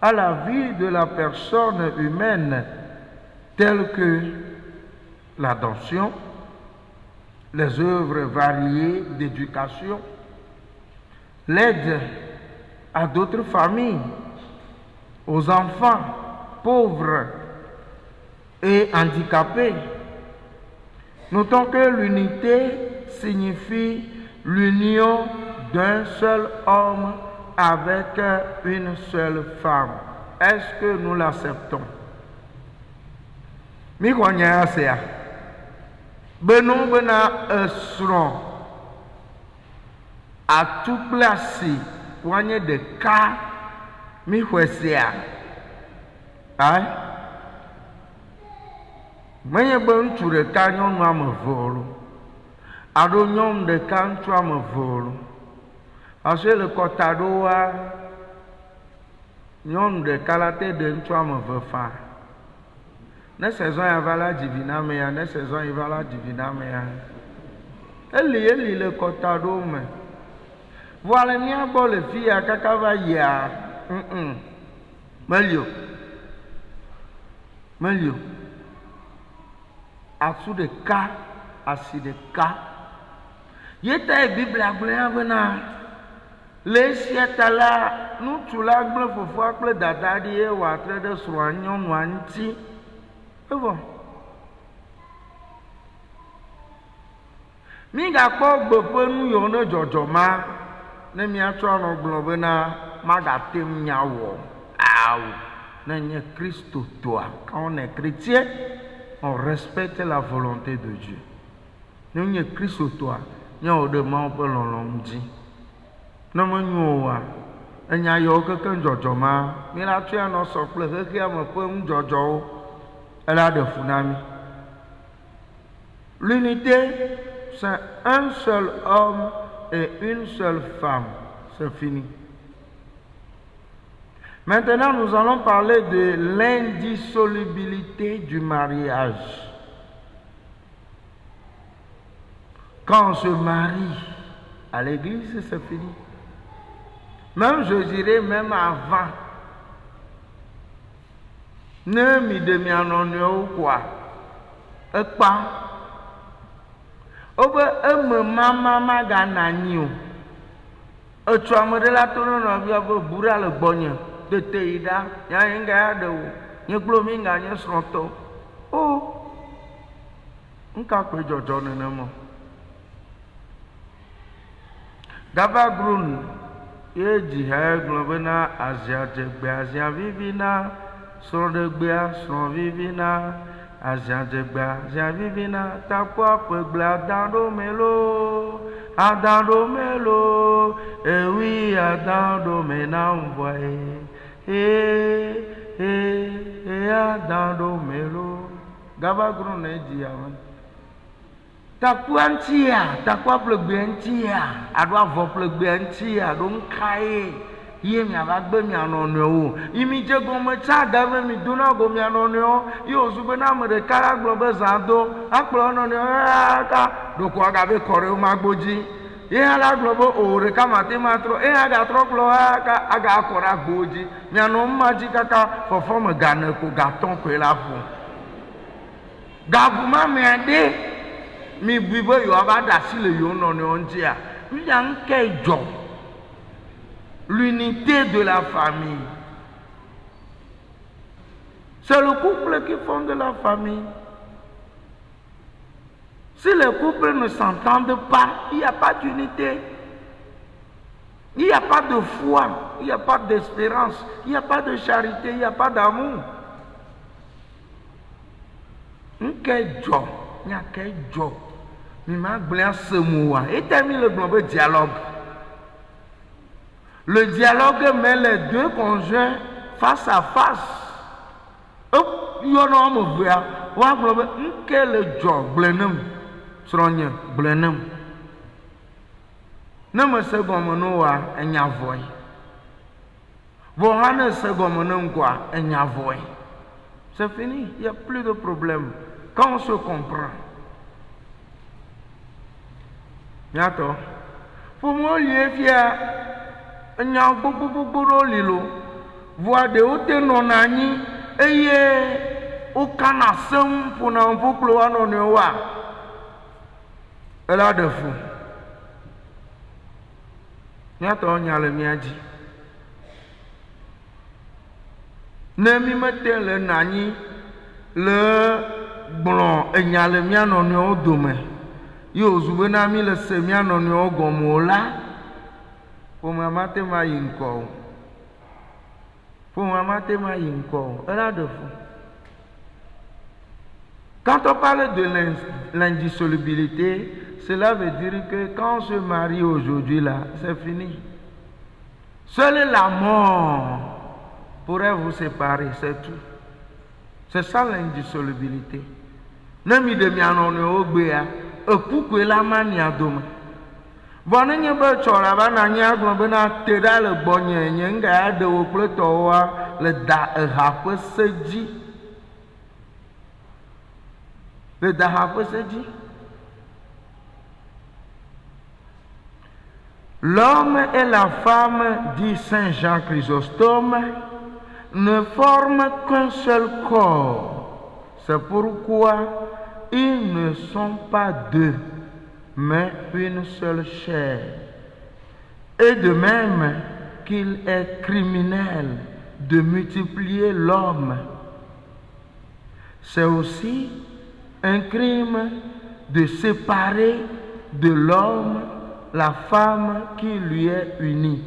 à la vie de la personne humaine, tels que l'adoption, les œuvres variées d'éducation, l'aide à d'autres familles, aux enfants pauvres et handicapés. Notons que l'unité signifie l'union d'un seul homme avec une seule femme. Est-ce que nous l'acceptons? Mi konya sea. Beno bena esron. A tout placé poignée de cas mi kwesea. Hein? Menye be ŋutsu ɖeka nyɔnu ame eve lo alo nyɔnu ɖeka ŋutsu ame eve lo parce que le kɔta ɖoa nyɔnu ɖeka la te ɖe ŋutsu ame eve fa ne saison ya va la dzivi na amea ne saison yi va la dzivi na amea eli le kɔta ɖo me vɔa le mía gbɔ le fi ya kaka va yia melio asu ɖeka asi ɖeka ye ta ye biblia gblɔa bena le esia ta la ŋutsu la gblẽ fofoa kple dada ɖi ye wòatre ɖe srɔ̃a nyɔnua ŋuti evɔ mi gakpɔ gbe ƒe nu yiwo ne dzɔdzɔ ma ne miatsɔ nɔ gblɔ bena magate ŋu nya wɔ awu ne nye Kristo toa quand on est chrétien on respecte la volonté de Dieu. Ne nye Kristo toa nye o ɖe Mawu ƒe lɔlɔ̃ dzi ne menyo oa enya yewo keke dzɔdzɔ ma mi la tui anɔ sɔ kple xexea me ƒe ŋudzɔdzɔwo ela ɖe fu na mi. L'unité c'est un seul homme et une seule femme, c'est fini. Maintenant, nous allons parler de l'indissolubilité du mariage. Quand on se marie à l'église, c'est fini. Même, je dirais, même avant. Ne mi de mia nɔnɔewo koa ekpa wobe eme mama gana anyi o etsɔ ame ɖe la to ne nɔvia be bu ɖa le gbɔnye tete yi ɖa ya ye nga ya ɖe wo nye kplo mi nga nye srɔ̃tɔ o nka kpe dzɔdzɔ nenema gava grun ye dzi ha gblɔ bena azia dzegbe azia vivina srɔ̃ɖegbea srɔ̃ vivina azia dzegbe azia vivina takua ƒegble adaɖo melo ewi adaɖo me na vɔe adaɖo melo gava grun ne dzi ame takua ŋutia takua ƒlegbea ŋutia aɖo avɔ ƒlegbea ŋutia aɖo ŋkae ye miava gbe mia nɔnɔewo yi mi dze gɔme tsa da be mi dona go mia nɔnɔewo ye wòzu be na ame ɖeka la gblɔ be zã do akplɔ nɔnɔewo aka ɖoko agabe kɔ ɖe woma gbo dzi ye hã la gblɔ be o ɖeka mate ma trɔ ye hã gatrɔ kplɔ aka aga akɔ ɖe agbo dzi mianɔ ma dzi kaka fɔfɔ me gane ko gatɔ koe la ƒo gaʋu ma mea ɖe mi bui be yewoava ɖe asi le yewo nɔnɔewo ŋutia mia ŋkɛ dzɔ l'unité de la famille. C'est le couple qui fonde la famille. Si les couples ne s'entendent pas, il n'y a pas d'unité. Il n'y a pas de foi, il n'y a pas d'espérance, il n'y a pas de charité, il n'y a pas d'amour. Nkejo, nyakejo, mima gblẽ ce mot, et termine le global dialogue. Le dialogue met les deux conjoints face à face. Il y a un homme qui a dit que job blenum, srogne blenum. Ne me se gomme noa et n'y a voix. Vohane se gomme non quoi et n'y a voix. C'est fini, il n'y a plus de problème. Quand on se comprend. Bientôt. Pour moi, il y a nya gbogbogbogbo ɖewo li lo voa ɖewo te nɔna anyi eye wo kana seŋ ƒona ŋu kple wo nɔnɔewoa ela ɖe fu míatɔwo nya le mía dzi ne mi mete le na anyi le gblɔ enya le mía nɔnɔewo dome ye wòzu bena mi le se mía nɔnɔewo gɔme o la pour ma tema yi ŋkɔ pour ma tema yi ŋkɔ elle de fou. Quand on parle de l'indissolubilité, cela veut dire que quand on se marie aujourd'hui là, c'est fini. Seule la mort pourrait vous séparer, c'est tout. C'est ça l'indissolubilité. Ne mi de mianone ogbea, epuku la mania dome. Bon, ne nye be tsɔla va na nye agblɔ bena te ɖa le gbɔnye nye nga ya ɖe wo kple tɔwoa le da eha ƒe se dzi. Le da eha ƒe se dzi. L'homme et la femme, dit Saint Jean Chrysostome, ne forment qu'un seul corps. C'est pourquoi ils ne sont pas deux, mais une seule chair. Et de même qu'il est criminel de multiplier l'homme, c'est aussi un crime de séparer de l'homme la femme qui lui est unie.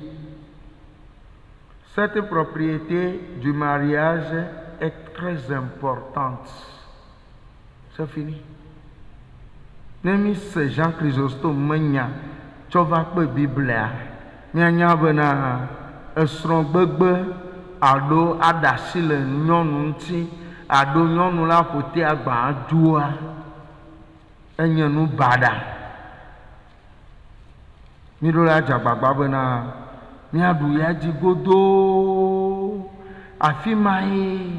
Cette propriété du mariage est très importante. C'est fini. Nemi se Jean Chrysostome menya tsɔ va kpe Biblia mianya bena esrɔ̃ gbegbe alo aɖasi le nyɔnu ŋuti alo nyɔnu la ƒote agba dua enye nu baɖa. Mi ɖo la dze agbagba bena miaɖu ya dzi godoo afi ma ye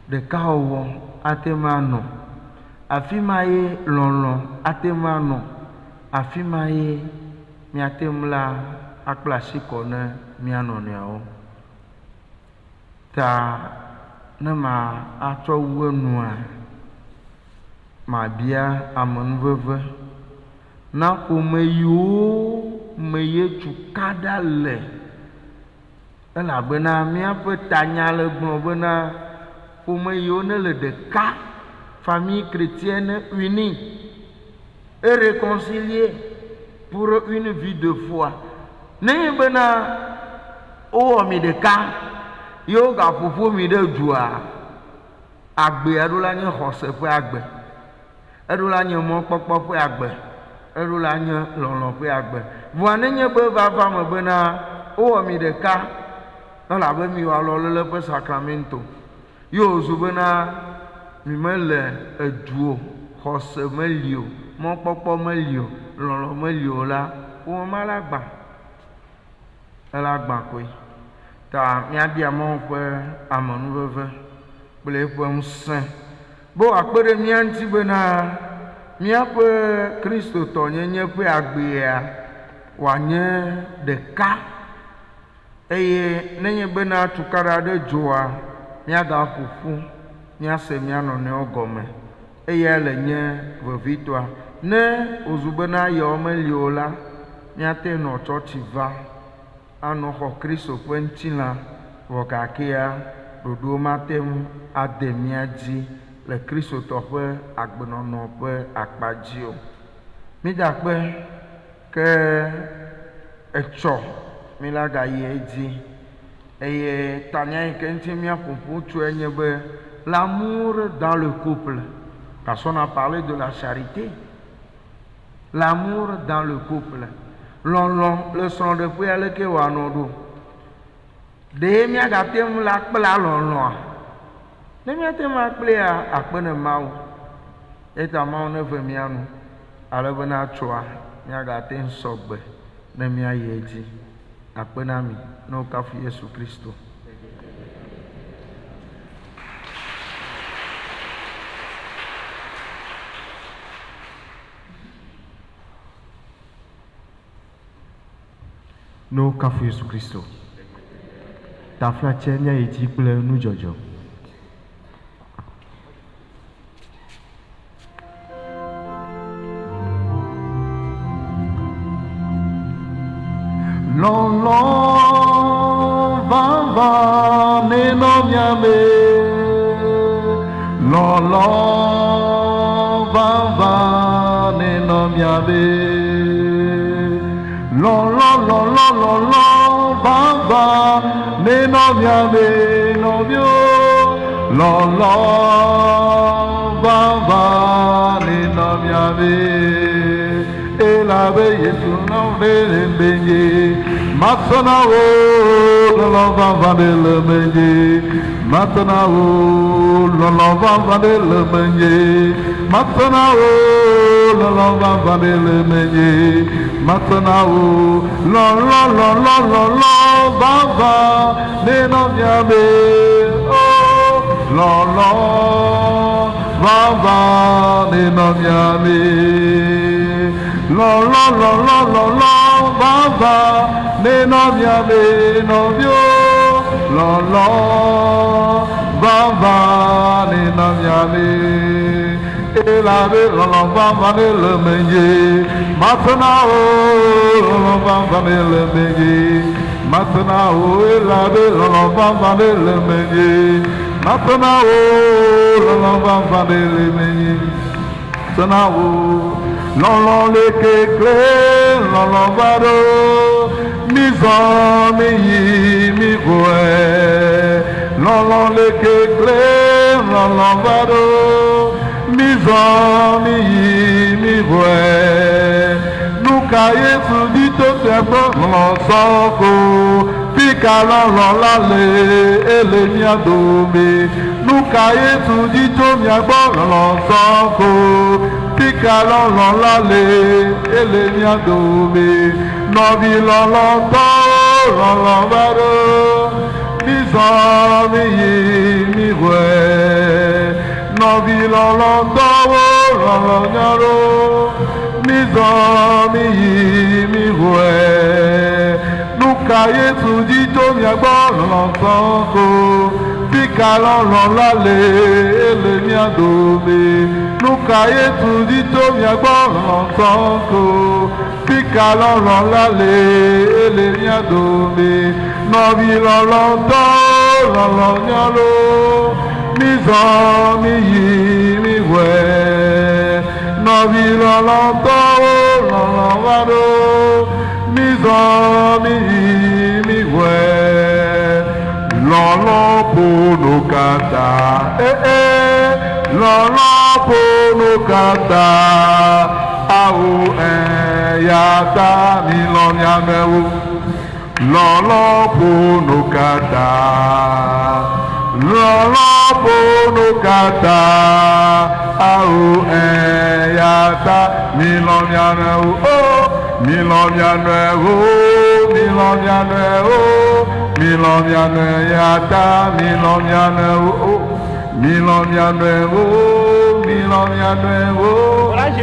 ɖeka wɔwɔ ate ma nɔ. Afi ma ye lɔlɔ ate ma nɔ, afi ma ye miate la akpla asi kɔ ne mia nɔnɔewo. Ta ne ma atsɔ wu enua ma bia amenuveve na ƒome yiwo me Yesu kaɖa le elabena míaƒe tanya le gblɔ bena ƒome yiwo ne le ɖeka famille chrétienne unie et réconciliée pour une vie de foi ne bena owɔ mi ɖeka yewo gaƒoƒo mi ɖe dua agbe eɖo la nye xɔse ƒe agbe eɖo la nye mɔkpɔkpɔ ƒe agbe eɖo la nye lɔlɔ ƒe agbe vɔa nenye be vava me bena owɔ mi ɖeka elabe mi wɔ alɔléle ƒe sakramento yewo zu bena mi mele edu o xɔse meli o mɔkpɔkpɔ meli o lɔlɔ meli o la wo ma la gbã ela gbã koe ta míabia Mawu ƒe amenuveve kple eƒe ŋusẽ be wòakpe ɖe mía ŋuti bena míaƒe kristotɔnyenye ƒe agbea wòanye ɖeka eye nenye bena tukaɖa ɖe dzoa míagaƒoƒu míase mía nɔnɔewo gɔme eya le nye vevitɔa ne wòzu bena yewo meli o la míate nɔ tsɔtsi va anɔ xɔ Kristo ƒe ŋutilã vɔ gakea ɖoɖo mate ŋu ade mía dzi le kristotɔ ƒe agbenɔnɔ ƒe akpadzi o. Mídakpe ke etsɔ mi la gayi edzi eye tanya yi ke ŋuti míaƒoƒu tsoe nye be l'amour dans le couple parce qu'on a parlé de la charité, l'amour dans le couple lɔlɔ le srɔ̃ɖeƒe aleke wòanɔ ɖo ɖe míagate ŋu la kpla lɔlɔa ne míate ŋu akplea akpe ne Mawu eta Mawu neve mía nu alebena tsoa míagate ŋu sɔgbe ne míayi edzi akpe na mi ne wokafu Yesu Kristo. No kafu Yesu Kristo. Tafla chenya iti kple nudzɔdzɔ. Lɔlɔ vava nenɔ miame. Lɔlɔ vava nenɔ miame. Lɔlɔ lɔlɔ lɔlɔ vava nenɔ miame nɔvio. Lɔlɔ vava nenɔ miame. Elabe Yesu nɔvele mbenye. Masana wo lɔlɔ vava ne le menye. Masana wo lɔlɔ vava ne le menye. Masana wo lɔlɔ vava ne le menye. Masana wo lɔlɔ lɔlɔ lɔlɔ vava ne nɔ miame. Oh lɔlɔ vava ne nɔ miame. Lɔlɔ lɔlɔ lɔlɔ vava ne nɔ miame nɔvio. Lɔlɔ vava ne nɔ miame. Elabe lɔlɔ vava ne le menye. Masana o lɔlɔ vava ne le menye. Masana o elabe lɔlɔ vava ne le menye. Masana o lɔlɔ vava ne le menye. Masana o lɔlɔ le kekle lɔlɔ va ɖo. Mi zɔ mi yi mi goe. Lɔlɔ le kekle lɔlɔ va ɖo. Mi zɔ mi yi mi goe. Nuka Yesu di to teƒe lɔsɔko. Fika lɔlɔ la le ele mia dome. Nuka Yesu di to mia gbɔ lɔsɔko. Fika lɔlɔ la le ele mia dome. Nɔvi lɔlɔ tɔ lɔlɔ va ɖo. Mi zɔ mi yi mi goe. Nɔvi lɔlɔ tɔwo lɔlɔ nya ɖo. Mi zɔ mi yi mi goe. Nuka Yesu di to mia gbɔ lɔlɔ sɔko. Pikalon lale le miadome Nukaye tudito miagbon tonko Pikalon lale le miadome Novi lolonto lolonyalo Mizon mi we Novi lolonto lolonwado Mizon mi we Lolo pono kata, lolo pono kata, au yata milonia meu. Lolo pono kata, au yata milonia meu. Oh, milonia meu, milonia meu. Miloniane yata, miloniane miloniane miloniane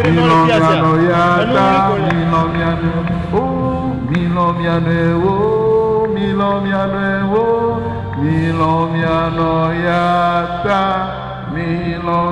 miloniane yata, miloniane miloniane miloniane miloniane yata, miloniane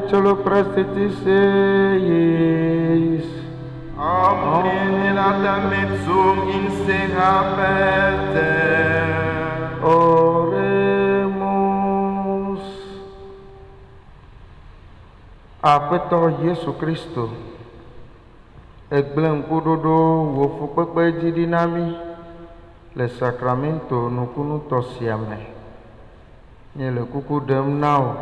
Celo prestitiseis Omnin adamitsum in se habete. Oremos. Aƒetɔ Yesu Kristo, egblẽ ŋkuɖoɖo wò fukpekpe dzi ɖi na mí le sakramento nukunutɔ sia me. Nye le kuku ɖem na wò,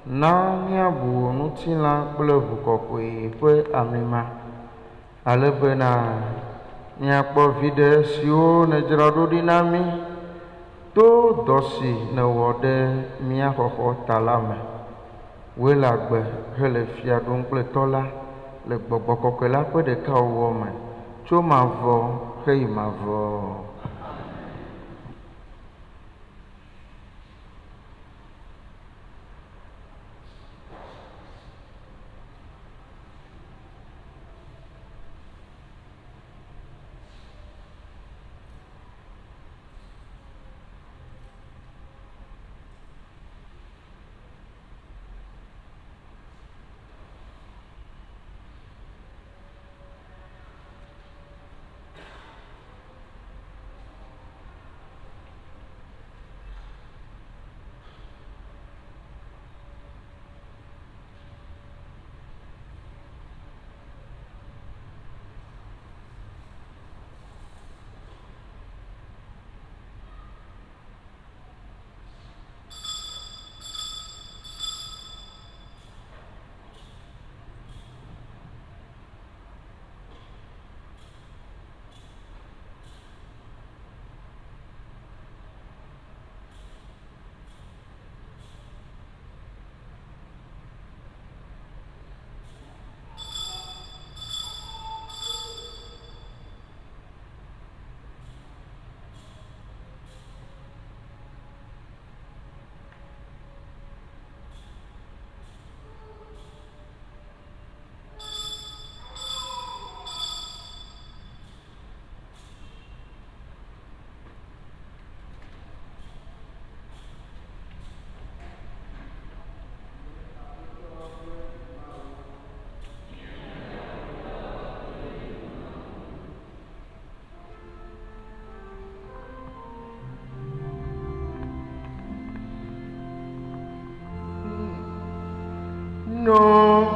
na míabu wò ŋutilã kple ʋu kɔkɔe ƒe amima, ale bena míakpɔ viɖe siwo nèdzra ɖo ɖi na mí to dɔ si nèwɔ ɖe mía xɔxɔ ta la me. Woe le agbe hele fia ɖom kple tɔ la le gbɔgbɔ kɔkɔe la ƒe ɖekawɔwɔ me tso mavɔ heyi mavɔ.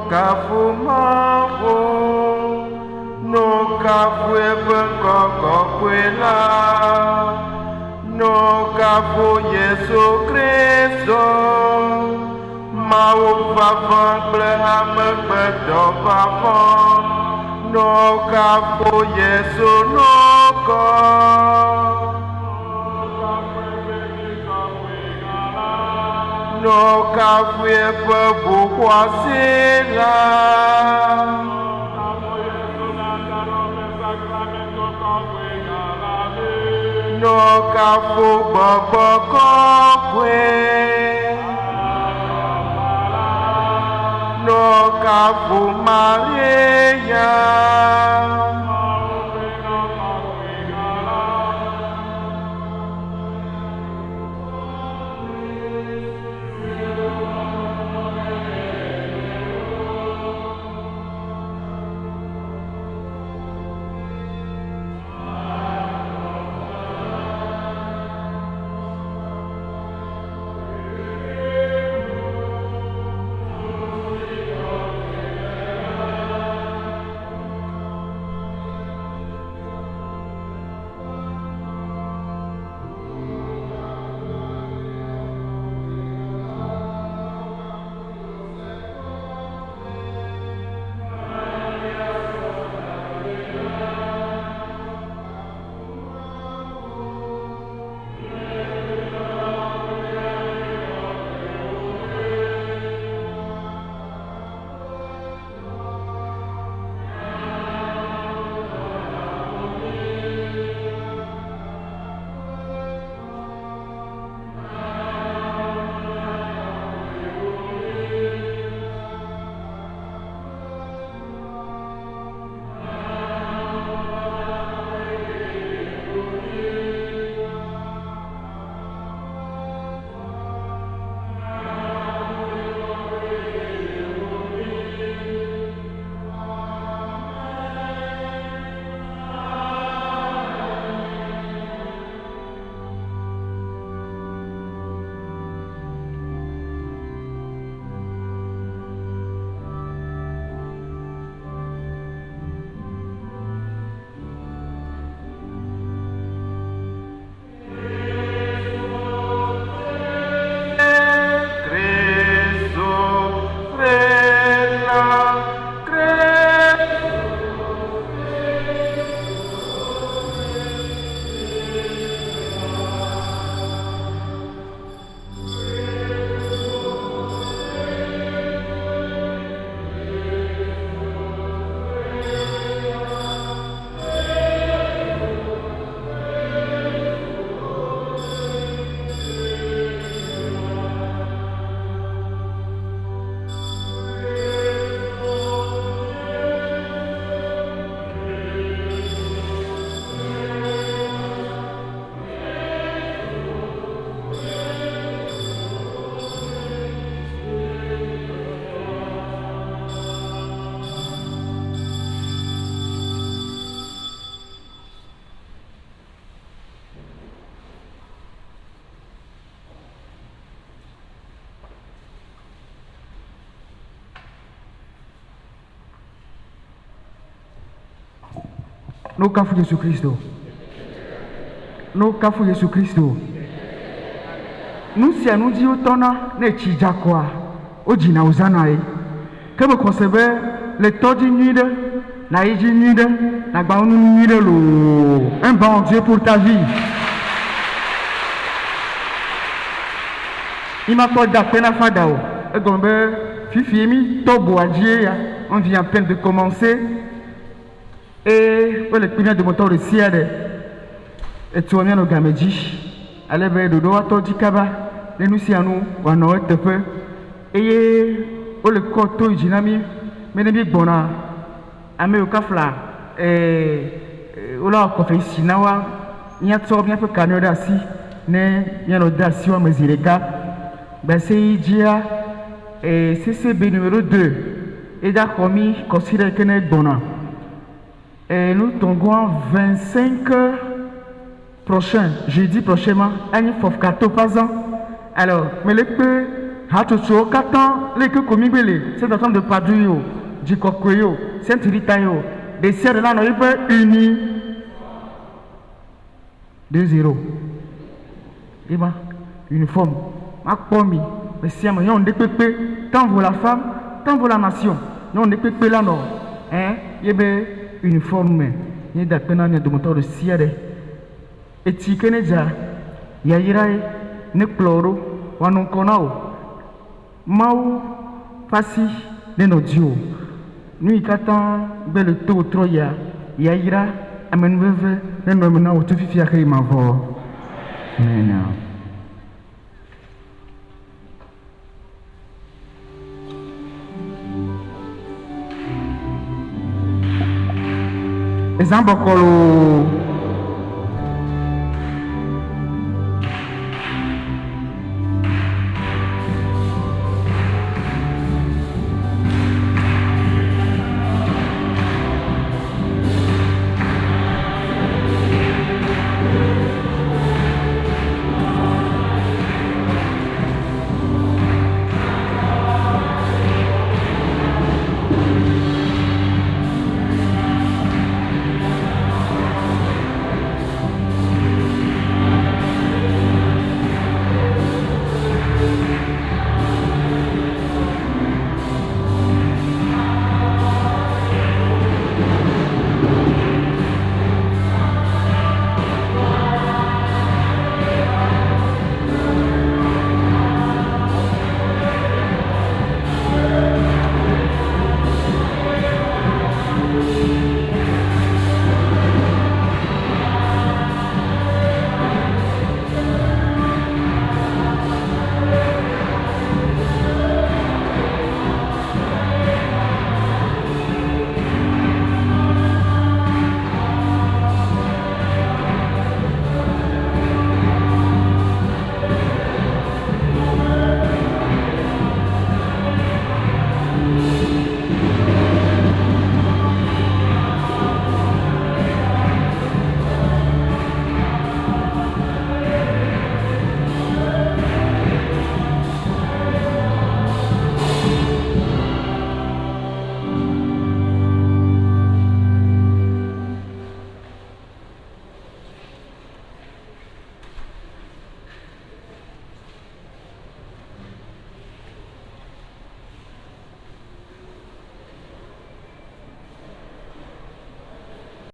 kafumabo no kafue benkokokwela no kafu Yesu Kristo mau vavon kple ame gbedo vavon no kafu Yesu no ko no kafu epe bukwasila no kafu baba kokwe no kafu Maria No kafu Yesu Kristo. No kafu Yesu Kristo. Nous nous dit autant ne chijakwa. Oji na uzana e. Que me concevez les tordis nudes, na iji nude, na baonu nude lo. Un bon Dieu pour ta vie. Il m'a pas d'appel à fadao. Et gombe fifiemi tobo adie. On vient à peine de commencer. Et le premier de moteur de Siade. Et tu viens au Gameji. Allez vers le doigt de Kaba. Les nous si à nous, ou à nous être peu. Et le coteau dynamique. Mais ne bien bon à. Amé au Kafla. Et là, on fait ici. Nawa. Il y a trop bien fait Canada si. Ne bien l'audace ou Mezireka. Ben c'est Dia. Et CCB numéro 2. Et d'accord, considère que n'est bon. Et nous tombons 25 prochain, jeudi prochainement, à une fois 14 ans. Alors, mais le peu hatsotso katã le ke komi gbe le Saint Antoine de Padoue yo dzikɔkɔe yo Sainte Rita yo de sia de la nɔ yiƒe uni 2-0 eba uniforme makpɔ mi le sia me nyɔnu ɖe kpekpe tant vaut la femme tant vaut la nation nyɔnu ɖe kpekpe la nɔ yebe uniforme me nye da kpe na mia dometɔ ɖe sia ɖe etsi ke ne dza yayra ye ne kplɔ ɖo woanɔ ŋkɔ na wo Mawu ƒe asi ne nɔ dzi o nu yi katã gbe le to trɔ yia yayra amenuveve ne nɔ eme na wo tso fifia xe yi ma vɔ amen. Ezan bɔkɔlo